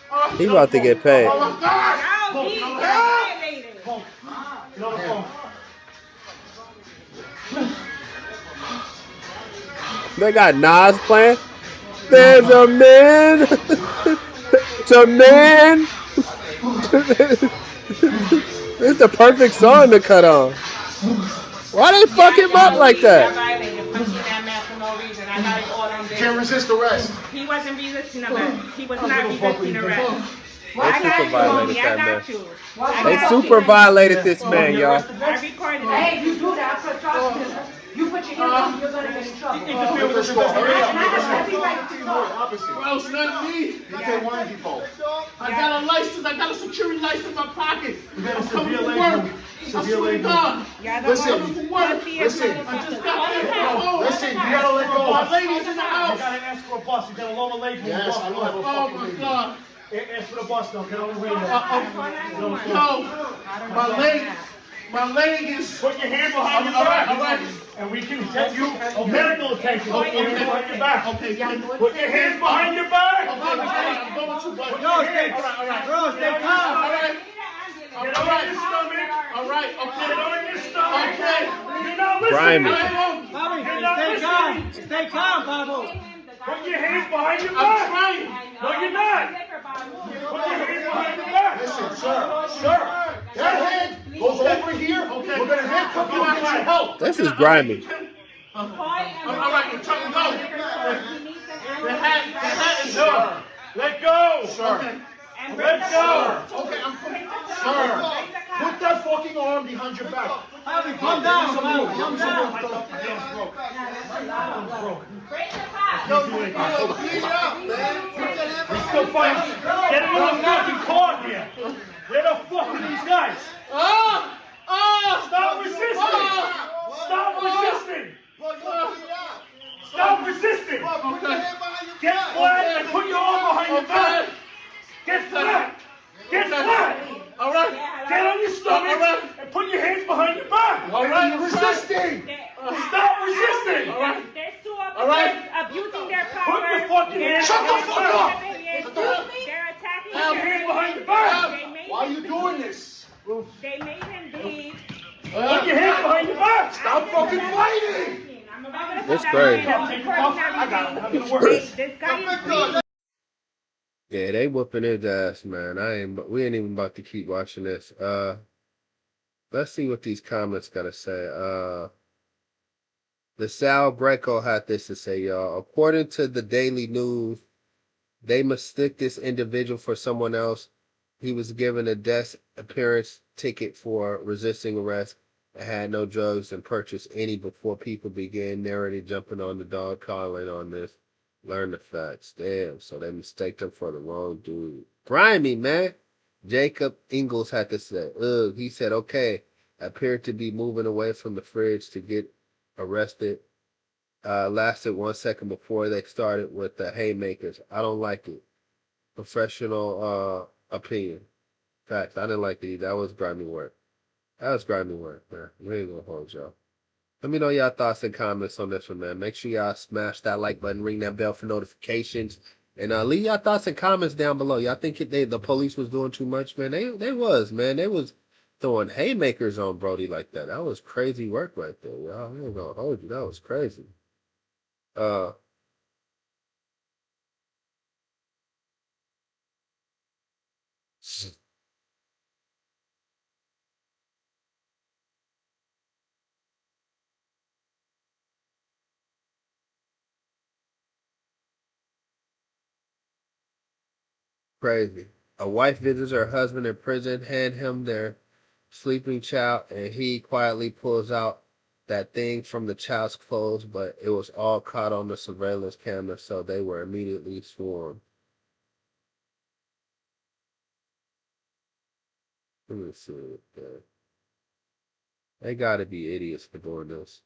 [SPEAKER 7] folks.
[SPEAKER 1] He about to get paid.
[SPEAKER 7] Oh my God! Get on the phone.
[SPEAKER 1] They got Nas playing. There's a man. It's a man. It's the perfect song to cut on. Why they fuck him up like that?
[SPEAKER 2] Can't resist arrest.
[SPEAKER 8] He wasn't resisting arrest. He was not resisting arrest.
[SPEAKER 1] They super violated that man. They super violated this man, y'all.
[SPEAKER 8] I recorded it.
[SPEAKER 6] Hey, you do that for trust. You put your hands up, you're gonna get in trouble.
[SPEAKER 2] Let's go. Hurry up.
[SPEAKER 7] Bro, it's not me. I got a license. I got a security license in my pocket. I'm coming to work. I swear to God.
[SPEAKER 2] Listen.
[SPEAKER 7] I just got there.
[SPEAKER 2] Listen, you gotta let go.
[SPEAKER 7] My lady's in the house.
[SPEAKER 9] You gotta ask for a bus. You gotta lower late for a bus.
[SPEAKER 2] Yes, I don't have a
[SPEAKER 7] Oh
[SPEAKER 2] fucking
[SPEAKER 7] my
[SPEAKER 2] lady.
[SPEAKER 7] God.
[SPEAKER 9] Ask for the bus though. Get on the radio.
[SPEAKER 7] No, my leg is.
[SPEAKER 9] Put your hand behind your back.
[SPEAKER 7] All right.
[SPEAKER 9] And we can get you medical attention. Put your hands behind your back.
[SPEAKER 7] Okay,
[SPEAKER 9] Put your hands behind your back.
[SPEAKER 7] I'm going to, buddy.
[SPEAKER 9] Put your hands.
[SPEAKER 7] All right.
[SPEAKER 9] Bro, stay calm.
[SPEAKER 7] All right.
[SPEAKER 9] Get on your stomach.
[SPEAKER 7] All right. Okay.
[SPEAKER 9] Get on your stomach.
[SPEAKER 7] Okay.
[SPEAKER 9] You're not listening.
[SPEAKER 1] Grimy.
[SPEAKER 9] Bobby, stay calm. Stay calm, Bobby. Put your hands behind your back.
[SPEAKER 7] I'm trying.
[SPEAKER 9] No, you're not. Put your hands behind your back.
[SPEAKER 2] Listen, sir. That hand goes over here.
[SPEAKER 7] Okay.
[SPEAKER 2] We're gonna handcuff you and get you help.
[SPEAKER 1] This is grimy.
[SPEAKER 7] All right. I'm trying to go. The hat is
[SPEAKER 9] Sir, let go.
[SPEAKER 2] Sir.
[SPEAKER 7] Okay.
[SPEAKER 9] Let go.
[SPEAKER 7] Okay. I'm coming.
[SPEAKER 2] Sir. Put that fucking arm behind your back.
[SPEAKER 9] Bobby, calm down. Bobby, calm down. We still fighting. Get in the fucking car here. Where the fuck are these guys? Stop resisting. Stop resisting. Stop resisting. Get flat and put your arm behind your back. Get flat. Get flat.
[SPEAKER 7] All right.
[SPEAKER 9] Get on your stomach and put your hands behind your back.
[SPEAKER 7] All right.
[SPEAKER 2] You're resisting.
[SPEAKER 9] Stop resisting.
[SPEAKER 7] All right.
[SPEAKER 8] There's two
[SPEAKER 7] All right.
[SPEAKER 8] abusing their
[SPEAKER 9] Put
[SPEAKER 8] power.
[SPEAKER 9] your fucking hands
[SPEAKER 2] Shut the
[SPEAKER 9] behind your
[SPEAKER 2] fuck
[SPEAKER 9] back.
[SPEAKER 2] up.
[SPEAKER 8] They're attacking
[SPEAKER 9] Put your
[SPEAKER 8] him.
[SPEAKER 9] hands behind your back.
[SPEAKER 2] Why are you doing this?
[SPEAKER 8] They made him believe.
[SPEAKER 9] Put your hands behind your back.
[SPEAKER 2] Stop fucking fighting.
[SPEAKER 1] That's crazy.
[SPEAKER 9] I got it. I'm gonna work.
[SPEAKER 8] This guy is
[SPEAKER 1] Yeah, they whooping his ass, man. We ain't even about to keep watching this. Let's see what these comments gotta say. The Sal Greco had this to say, y'all. According to the Daily News, they mistook this individual for someone else. He was given a desk appearance ticket for resisting arrest and had no drugs and purchased any before people began narratively jumping on the dog calling on this. Learn the facts. Damn, so they mistaked him for the wrong dude. Grimy, man. Jacob Ingalls had to say, ugh, he said, okay, appeared to be moving away from the fridge to get arrested. Lasted 1 second before they started with the haymakers. I don't like it. Professional opinion. Facts. I didn't like it. That was grimy work. Man. We ain't gonna hold y'all. Let me know y'all thoughts and comments on this one, man. Make sure y'all smash that like button, ring that bell for notifications, and leave y'all thoughts and comments down below. Y'all think the police was doing too much, man? They was, man. They was throwing haymakers on Brody like that. That was crazy work right there, y'all. I ain't gonna hold you. That was crazy. Uh, Crazy. A wife visits her husband in prison, hand him their sleeping child, and he quietly pulls out that thing from the child's clothes, but it was all caught on the surveillance camera, so they were immediately swarmed. Let me see. Man. They gotta be idiots for doing this.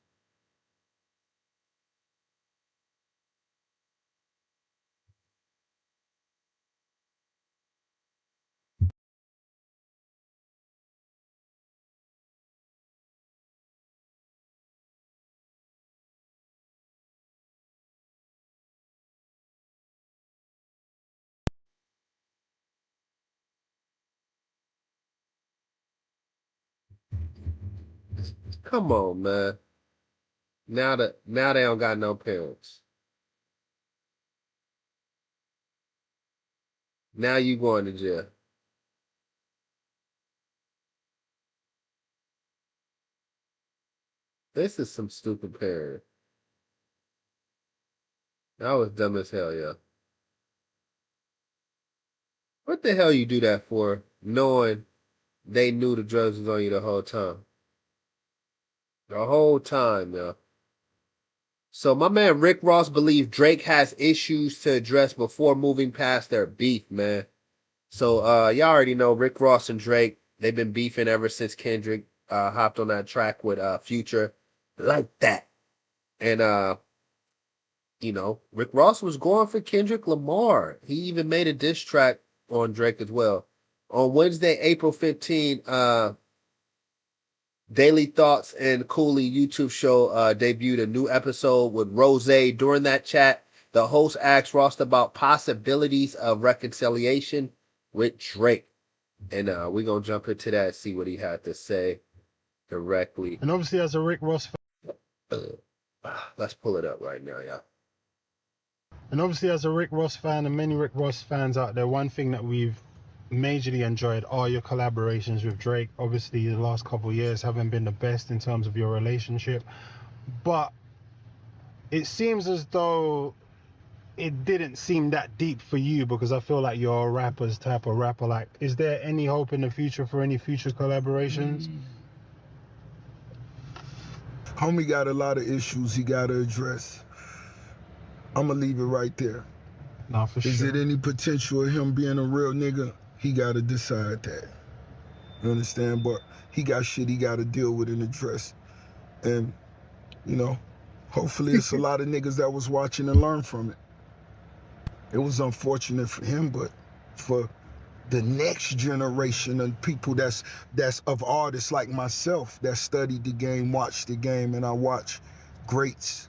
[SPEAKER 1] Come on, man. Now they don't got no parents. Now you going to jail. This is some stupid parent. That was dumb as hell, yeah. What the hell you do that for, knowing they knew the drugs was on you the whole time? The whole time, yeah. So my man Rick Ross believes Drake has issues to address before moving past their beef, man. So y'all already know Rick Ross and Drake, they've been beefing ever since Kendrick hopped on that track with Future like that. And you know, Rick Ross was going for Kendrick Lamar. He even made a diss track on Drake as well. On Wednesday, April 15, Daily Thoughts and Cooley YouTube show debuted a new episode with Rose. During that chat, the host asked Ross about possibilities of reconciliation with Drake. And we're going to jump into that and see what he had to say directly.
[SPEAKER 10] And obviously, as a Rick Ross
[SPEAKER 1] Let's pull it up right now, yeah.
[SPEAKER 10] And obviously, as a Rick Ross fan and many Rick Ross fans out there, one thing that we've majorly enjoyed are your collaborations with Drake. Obviously, the last couple of years haven't been the best in terms of your relationship, but it seems as though it didn't seem that deep for you, because I feel like you're a rapper's type of rapper. Like, is there any hope in the future for any future collaborations?
[SPEAKER 2] Homie got a lot of issues he got to address. I'm going to leave it right there.
[SPEAKER 10] Nah, for
[SPEAKER 2] Is
[SPEAKER 10] sure.
[SPEAKER 2] it any potential of him being a real nigga? He got to decide that. You understand? But he got shit he got to deal with and address. And, you know, hopefully it's a lot of niggas that was watching and learn from it. It was unfortunate for him, but for the next generation of people that's of artists like myself that studied the game, watched the game, and I watch greats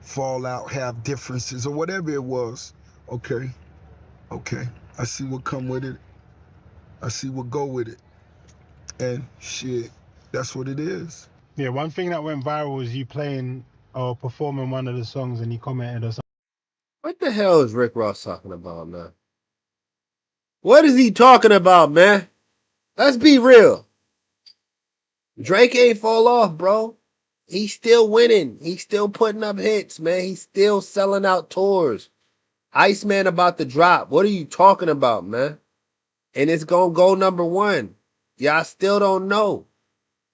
[SPEAKER 2] fall out, have differences or whatever it was. Okay, I see what come with it. I see what go with it. And shit, that's what it is.
[SPEAKER 10] Yeah, one thing that went viral was you playing or performing one of the songs, and he commented or something.
[SPEAKER 1] What the hell is Rick Ross talking about, man? What is he talking about, man? Let's be real. Drake ain't fall off, bro. He's still winning. He's still putting up hits, man. He's still selling out tours. Iceman about to drop. What are you talking about, man? And it's gonna go #1. Y'all still don't know.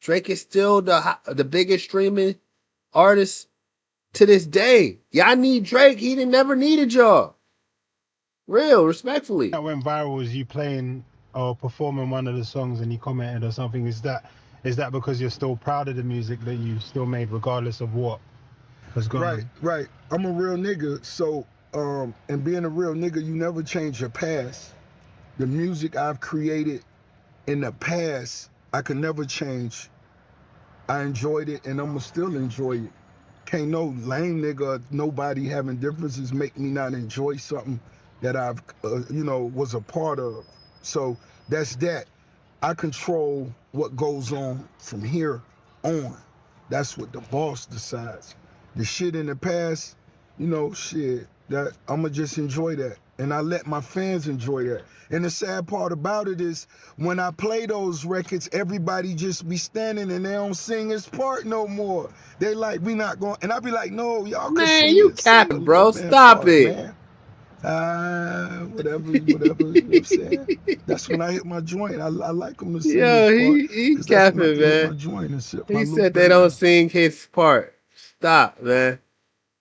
[SPEAKER 1] Drake is still the biggest streaming artist to this day. Y'all need Drake. He didn't never needed y'all. Real, respectfully.
[SPEAKER 10] That went viral was you playing or performing one of the songs, and he commented or something. Is that because you're still proud of the music that you still made, regardless of what has gone on?
[SPEAKER 2] Right. I'm a real nigga, so and being a real nigga, you never change your past. The music I've created in the past, I could never change I enjoyed it, and I'ma still enjoy it. Can't no lame nigga, nobody having differences make me not enjoy something that I've, was a part of. So that's that. I control what goes on from here on. That's what the boss decides. The shit in the past, shit, that I'ma just enjoy that. And I let my fans enjoy that. And the sad part about it is when I play those records, everybody just be standing and they don't sing his part no more. They like, we not going, and I be like, no, y'all can
[SPEAKER 1] Man,
[SPEAKER 2] sing
[SPEAKER 1] you
[SPEAKER 2] it, sing
[SPEAKER 1] capping, bro.
[SPEAKER 2] it, man,
[SPEAKER 1] Stop
[SPEAKER 2] fuck,
[SPEAKER 1] it.
[SPEAKER 2] man. Whatever, you know what I'm saying? That's when I hit my joint. I like him to sing his
[SPEAKER 1] Yo,
[SPEAKER 2] part
[SPEAKER 1] he
[SPEAKER 2] because that's when I
[SPEAKER 1] capping,
[SPEAKER 2] can hit my
[SPEAKER 1] man.
[SPEAKER 2] joint and sip my
[SPEAKER 1] He
[SPEAKER 2] little
[SPEAKER 1] said they
[SPEAKER 2] belly
[SPEAKER 1] don't
[SPEAKER 2] down.
[SPEAKER 1] sing his part. Stop, man.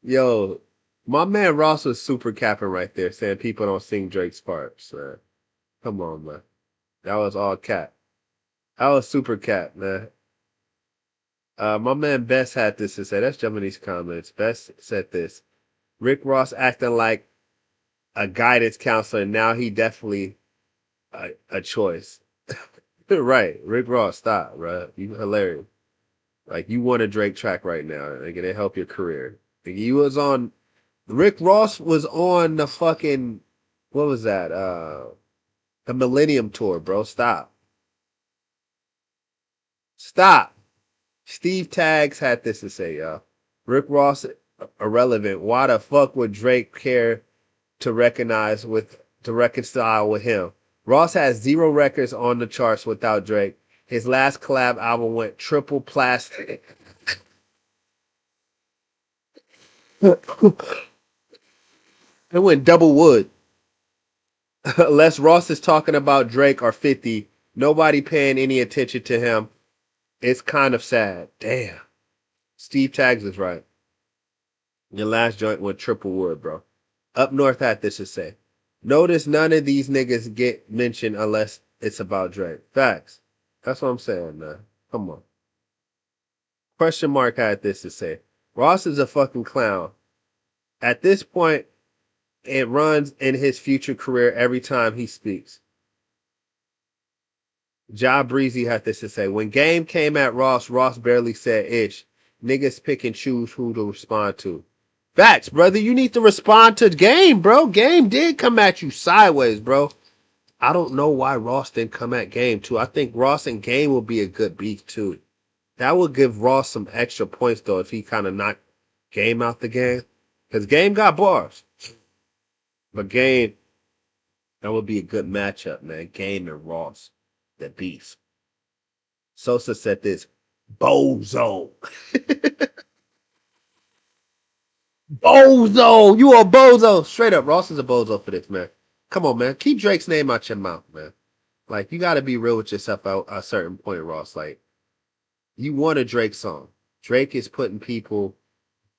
[SPEAKER 1] Yo, my man Ross was super capping right there, saying people don't sing Drake's parts, man. Come on, man. That was all cap. That was super cap, man. My man Best had this to say. Let's jump in these comments. Best said this. Rick Ross acting like a guidance counselor. Now he definitely a choice. Right. Rick Ross, stop, bro. You hilarious. Like, you want a Drake track right now. They're going to help your career. Rick Ross was on the fucking, what was that? The Millennium Tour, bro. Stop. Stop. Steve Taggs had this to say, y'all. Rick Ross irrelevant. Why the fuck would Drake care to reconcile with him? Ross has 0 records on the charts without Drake. His last collab album went triple plastic. It went double wood. Unless Ross is talking about Drake or 50, nobody paying any attention to him. It's kind of sad. Damn. Steve Taggs is right. Your last joint went triple wood, bro. Up North had this to say. Notice none of these niggas get mentioned unless it's about Drake. Facts. That's what I'm saying, man. Come on. Question Mark had this to say. Ross is a fucking clown. At this point, it runs in his future career every time he speaks. Ja Breezy had this to say. When Game came at Ross, Ross barely said ish. Niggas pick and choose who to respond to. Facts, brother. You need to respond to Game, bro. Game did come at you sideways, bro. I don't know why Ross didn't come at Game, too. I think Ross and Game will be a good beef, too. That would give Ross some extra points, though, if he kind of knocked Game out the game. Because Game got bars. But Game, that would be a good matchup, man. Game and Ross. The beef. Sosa said this. Bozo. Bozo. You a bozo. Straight up. Ross is a bozo for this, man. Come on, man. Keep Drake's name out your mouth, man. Like, you got to be real with yourself at a certain point, Ross. Like, you want a Drake song. Drake is putting people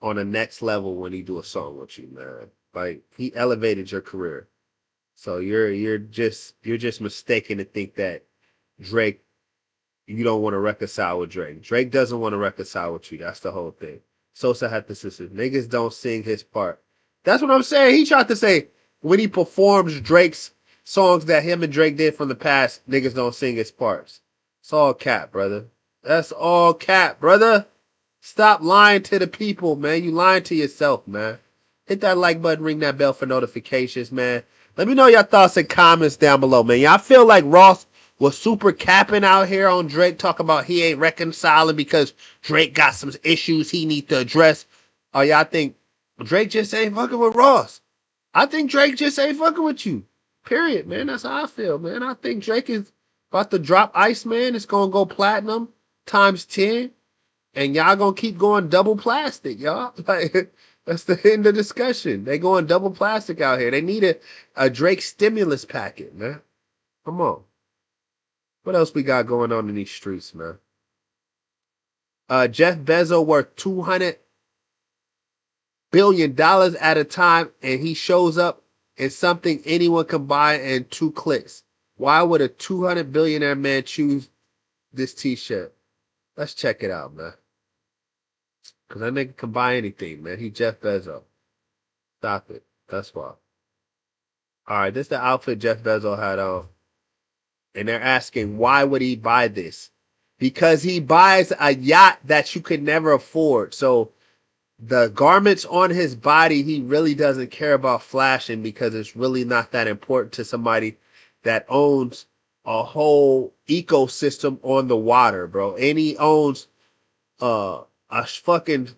[SPEAKER 1] on the next level when he do a song with you, man. Like, he elevated your career. So you're just mistaken to think that Drake, you don't want to reconcile with Drake. Drake doesn't want to reconcile with you. That's the whole thing. Sosa had the sister. Niggas don't sing his part. That's what I'm saying. He tried to say when he performs Drake's songs that him and Drake did from the past, niggas don't sing his parts. It's all cap, brother. That's all cap, brother. Stop lying to the people, man. You lying to yourself, man. Hit that like button, ring that bell for notifications, man. Let me know your thoughts and comments down below, man. Y'all feel like Ross was super capping out here on Drake, talking about he ain't reconciling because Drake got some issues he need to address? Or y'all think Drake just ain't fucking with Ross? I think Drake just ain't fucking with you. Period, man. That's how I feel, man. I think Drake is about to drop Ice, man. It's going to go platinum times 10. And y'all going to keep going double plastic, y'all. Like, that's the end of discussion. They going double plastic out here. They need a Drake stimulus packet, man. Come on. What else we got going on in these streets, man? Jeff Bezos worth $200 billion at a time, and he shows up in something anyone can buy in 2 clicks. Why would a 200 billionaire man choose this t-shirt? Let's check it out, man. Because that nigga can buy anything, man. He Jeff Bezos. Stop it. That's why. All right, this is the outfit Jeff Bezos had on. And they're asking, why would he buy this? because he buys a yacht that you could never afford. So the garments on his body, he really doesn't care about flashing because it's really not that important to somebody that owns a whole ecosystem on the water, bro. And he owns a fucking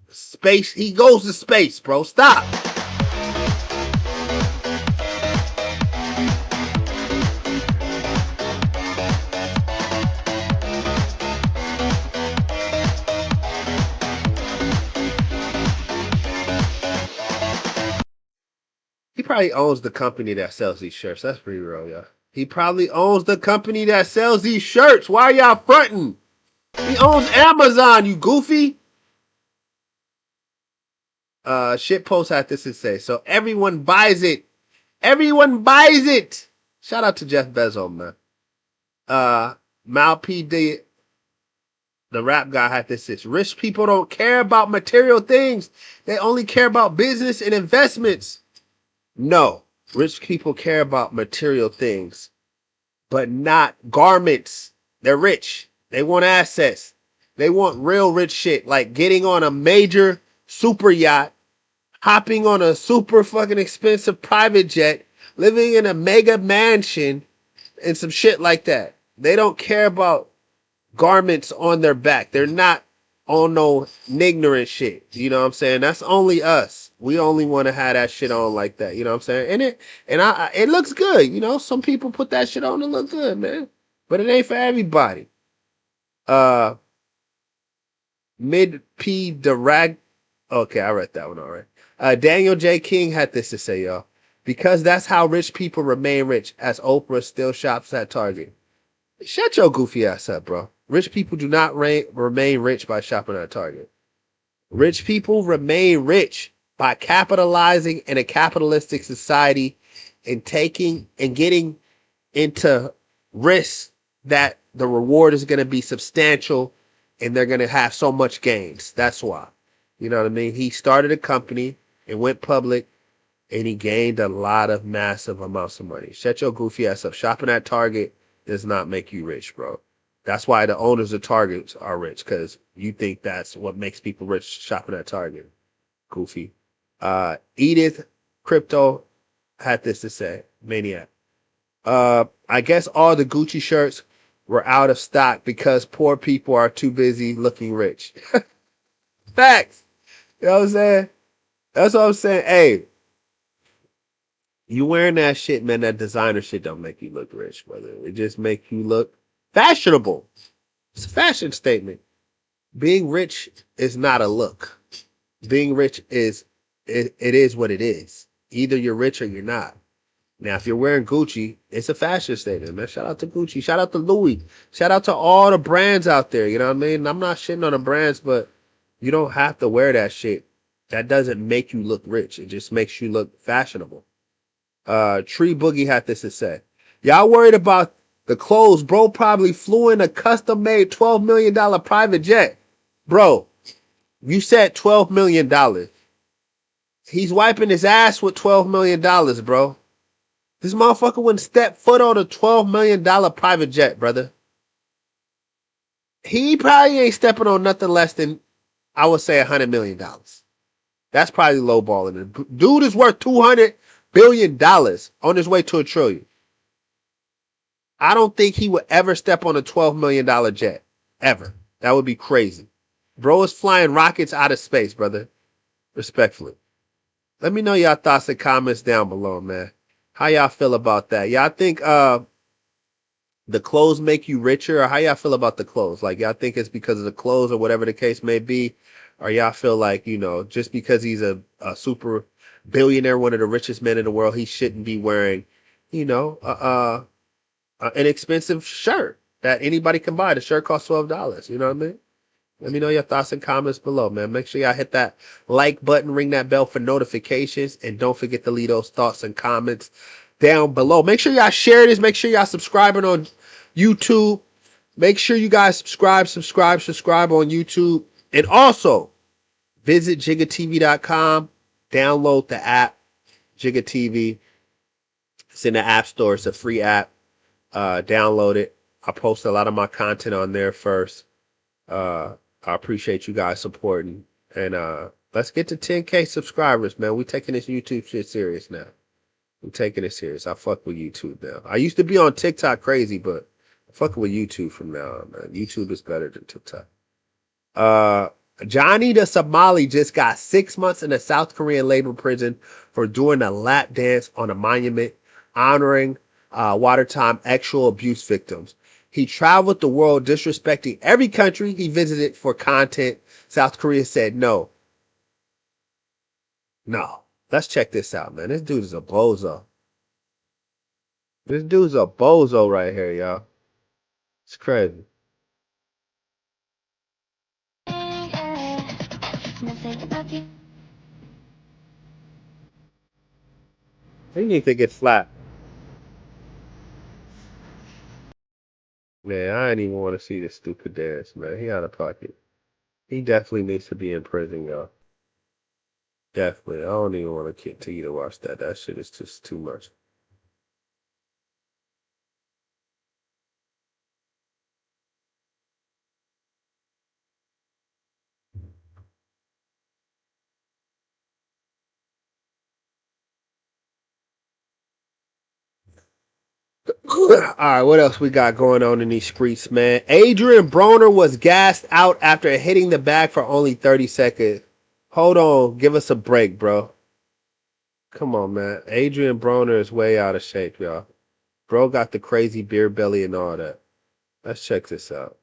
[SPEAKER 1] space. He goes to space, bro. Stop. He probably owns the company that sells these shirts. That's pretty real, y'all. He probably owns the company that sells these shirts. Why are y'all fronting? He owns Amazon, you goofy. Shitpost had this to say. So everyone buys it. Everyone buys it. Shout out to Jeff Bezos, man. Mal P. D. The rap guy had this to say. Rich people don't care about material things. They only care about business and investments. No. Rich people care about material things, but not garments. They're rich. They want assets. They want real rich shit, like getting on a major super yacht, hopping on a super fucking expensive private jet, living in a mega mansion, and some shit like that. They don't care about garments on their back. They're not on no ignorant shit. You know what I'm saying? That's only us. We only want to have that shit on like that. You know what I'm saying? It looks good. You know, some people put that shit on and look good, man. But it ain't for everybody. Mid P Dirag. Okay, I read that one all right. Daniel J. King had this to say, y'all. Because that's how rich people remain rich, as Oprah still shops at Target. Shut your goofy ass up, bro. Rich people do not remain rich by shopping at Target. Rich people remain rich by capitalizing in a capitalistic society and taking and getting into risks that the reward is going to be substantial and they're going to have so much gains. That's why. You know what I mean? He started a company and went public and he gained a lot of massive amounts of money. Shut your goofy ass up. Shopping at Target does not make you rich, bro. That's why the owners of Targets are rich, because you think that's what makes people rich, shopping at Target. Goofy. Edith Crypto had this to say. Maniac. I guess all the Gucci shirts were out of stock because poor people are too busy looking rich. Facts. You know what I'm saying? That's what I'm saying. Hey, you wearing that shit, man, that designer shit don't make you look rich, brother. It just make you look fashionable. It's a fashion statement. Being rich is not a look. Being rich is, it is what it is. Either you're rich or you're not. Now, if you're wearing Gucci, it's a fashion statement, man. Shout out to Gucci. Shout out to Louis. Shout out to all the brands out there. You know what I mean? I'm not shitting on the brands, but you don't have to wear that shit. That doesn't make you look rich. It just makes you look fashionable. Tree Boogie had this to say. Y'all worried about the clothes? Bro probably flew in a custom-made $12 million private jet. Bro, you said $12 million. He's wiping his ass with $12 million, bro. This motherfucker wouldn't step foot on a $12 million private jet, brother. He probably ain't stepping on nothing less than, I would say, $100 million. That's probably lowballing. Dude is worth $200 billion on his way to $1 trillion. I don't think he would ever step on a $12 million jet. Ever. That would be crazy. Bro is flying rockets out of space, brother. Respectfully. Let me know y'all thoughts and comments down below, man. How y'all feel about that? Y'all think the clothes make you richer? Or how y'all feel about the clothes? Like, y'all think it's because of the clothes or whatever the case may be? Or y'all feel like, you know, just because he's a super billionaire, one of the richest men in the world, he shouldn't be wearing, you know, an expensive shirt that anybody can buy. The shirt costs $12. You know what I mean? Let me know your thoughts and comments below, man. Make sure y'all hit that like button, ring that bell for notifications, and don't forget to leave those thoughts and comments down below. Make sure y'all share this. Make sure y'all subscribing on YouTube. Make sure you guys subscribe on YouTube. And also, visit JiggaTV.com. Download the app, JiggaTV. It's in the App Store. It's a free app. Download it. I post a lot of my content on there first. I appreciate you guys supporting. And let's get to 10K subscribers, man. We taking this YouTube shit serious now. I'm taking it serious. I fuck with YouTube now. I used to be on TikTok crazy, but I'm fucking with YouTube from now on, man. YouTube is better than TikTok. Johnny the Somali just got 6 months in a South Korean labor prison for doing a lap dance on a monument honoring wartime sexual abuse victims. He traveled the world disrespecting every country he visited for content. South Korea said no. No. Let's check this out, man. This dude is a bozo. This dude's a bozo right here, y'all. It's crazy. He needs to get slapped. Man, I didn't even want to see this stupid dance, man. He out of pocket. He definitely needs to be in prison, y'all. Definitely. I don't even want to continue to watch that. That shit is just too much. All right, what else we got going on in these streets, man? Adrian Broner was gassed out after hitting the bag for only 30 seconds. Hold on, give us a break, bro. Come on, man. Adrian Broner is way out of shape, y'all. Bro got the crazy beer belly and all that. Let's check this out.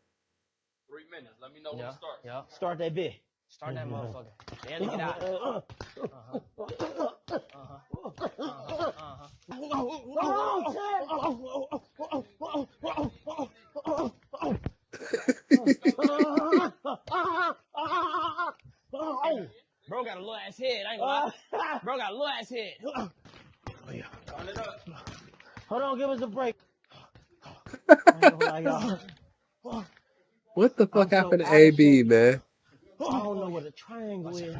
[SPEAKER 11] 3 minutes. Let me know when to start. Yeah. Start that bit. Start that motherfucker. Then get out. Bro got a little ass head. I ain't gonna lie. Bro got a little ass head. Turn it up. Hold on, give us a break.
[SPEAKER 1] What the fuck happened to AB, man?
[SPEAKER 11] I don't know what a triangle is.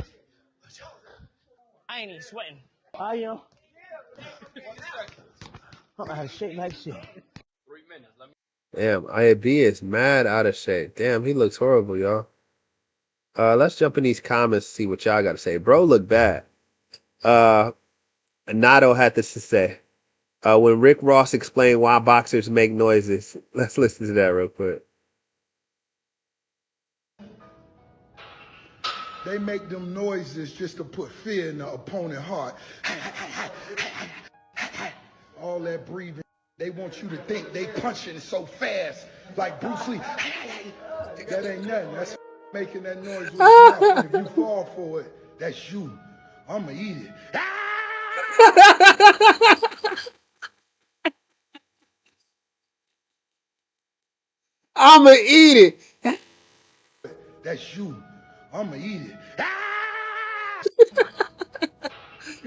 [SPEAKER 11] I ain't even sweating. I am. I'm out of shape like shit. 3 minutes. Let me.
[SPEAKER 1] Damn, AB is mad out of shape. Damn, he looks horrible, y'all. Let's jump in these comments and see what y'all got to say. Bro look bad. Nato had this to say. When Rick Ross explained why boxers make noises. Let's listen to that real quick.
[SPEAKER 3] They make them noises just to put fear in the opponent's heart. All that breathing. They want you to think they punching so fast, like Bruce Lee. That ain't nothing. That's making that noise with his mouth. And if you fall for it, that's you. I'ma eat it.
[SPEAKER 1] I'ma eat it.
[SPEAKER 3] That's you. I'ma eat it.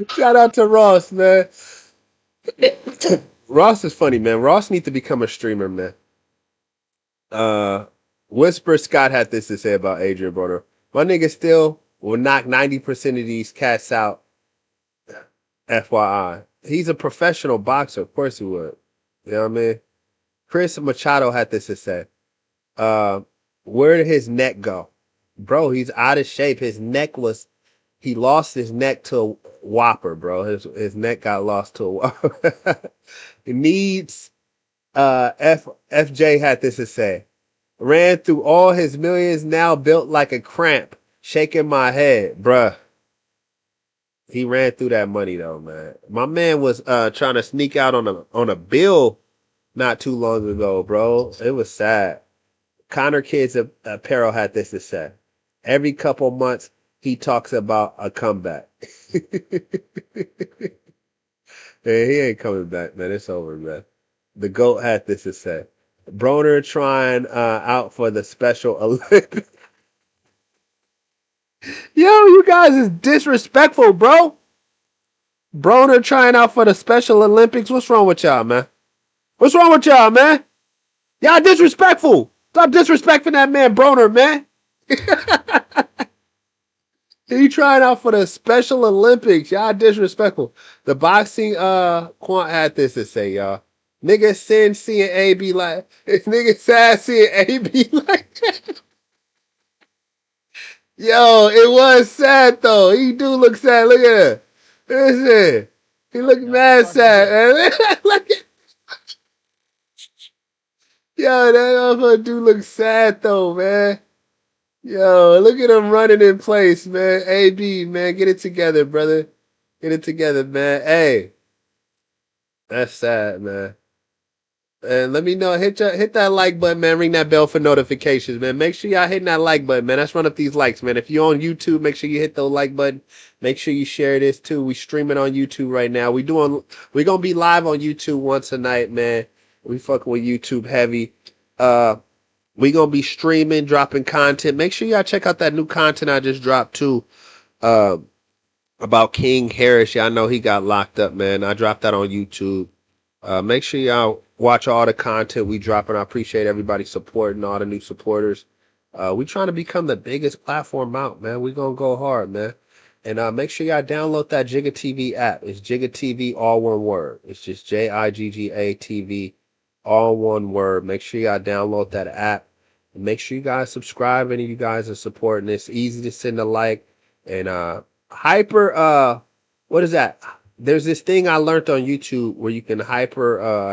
[SPEAKER 1] Shout out to Ross, man. Ross is funny, man. Ross needs to become a streamer, man. Whisper Scott had this to say about Adrian Broner. My nigga still will knock 90% of these cats out. FYI. He's a professional boxer. Of course he would. You know what I mean? Chris Machado had this to say. Where did his neck go? Bro, he's out of shape. He lost his neck to a whopper, bro. His neck got lost to a whopper. He needs, FJ had this to say. Ran through all his millions, now built like a cramp. Shaking my head, bruh. He ran through that money though, man. My man was trying to sneak out on a bill not too long ago, bro. It was sad. Connor Kids Apparel had this to say. Every couple months, he talks about a comeback. Man, he ain't coming back, man. It's over, man. The GOAT had this to say. Broner trying out for the Special Olympics. Yo, you guys is disrespectful, bro. Broner trying out for the Special Olympics. What's wrong with y'all, man? What's wrong with y'all, man? Y'all disrespectful. Stop disrespecting that man, Broner, man. He trying out for the Special Olympics. Y'all disrespectful. The boxing quant had this to say, y'all. Nigga Sin seeing AB like, nigga sad seeing AB like that. Yo, it was sad though. He do look sad. Look at him. Listen. He look mad sad, man. Look at, yo, that motherfucker do look sad though, man. Yo, look at him running in place, man. AB, man, get it together, brother. Get it together, man. Hey, that's sad, man. And let me know. Hit that like button, man. Ring that bell for notifications, man. Make sure y'all hitting that like button, man. Let's run up these likes, man. If you're on YouTube, make sure you hit the like button. Make sure you share this too. We streaming on YouTube right now. We gonna be live on YouTube once a night, man. We fucking with YouTube heavy. We gonna be streaming, dropping content. Make sure y'all check out that new content I just dropped too. About King Harris. Y'all know he got locked up, man. I dropped that on YouTube. Make sure y'all watch all the content we dropping. I appreciate everybody supporting, all the new supporters. We trying to become the biggest platform out, man. We gonna go hard, man. And make sure y'all download that JiggaTV app. It's JiggaTV, all one word. It's just JIGGA TV, all one word. Make sure y'all download that app. And make sure you guys subscribe. Any of you guys are supporting this. Easy to send a like. And what is that? There's this thing I learned on YouTube where you can hyper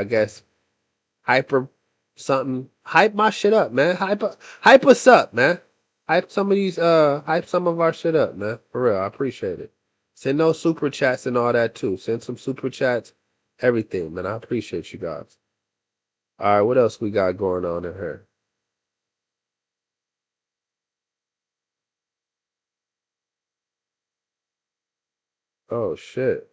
[SPEAKER 1] something. Hype my shit up, man. Hype us up, man. Hype some of our shit up, man. For real, I appreciate it. Send those super chats and all that too. Send some super chats, everything, man. I appreciate you guys. All right, what else we got going on in here? Oh shit.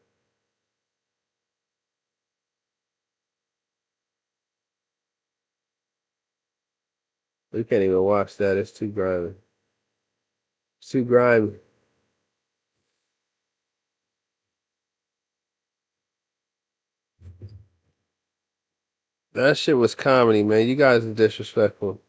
[SPEAKER 1] We can't even watch that. It's too grimy. It's too grimy. That shit was comedy, man. You guys are disrespectful.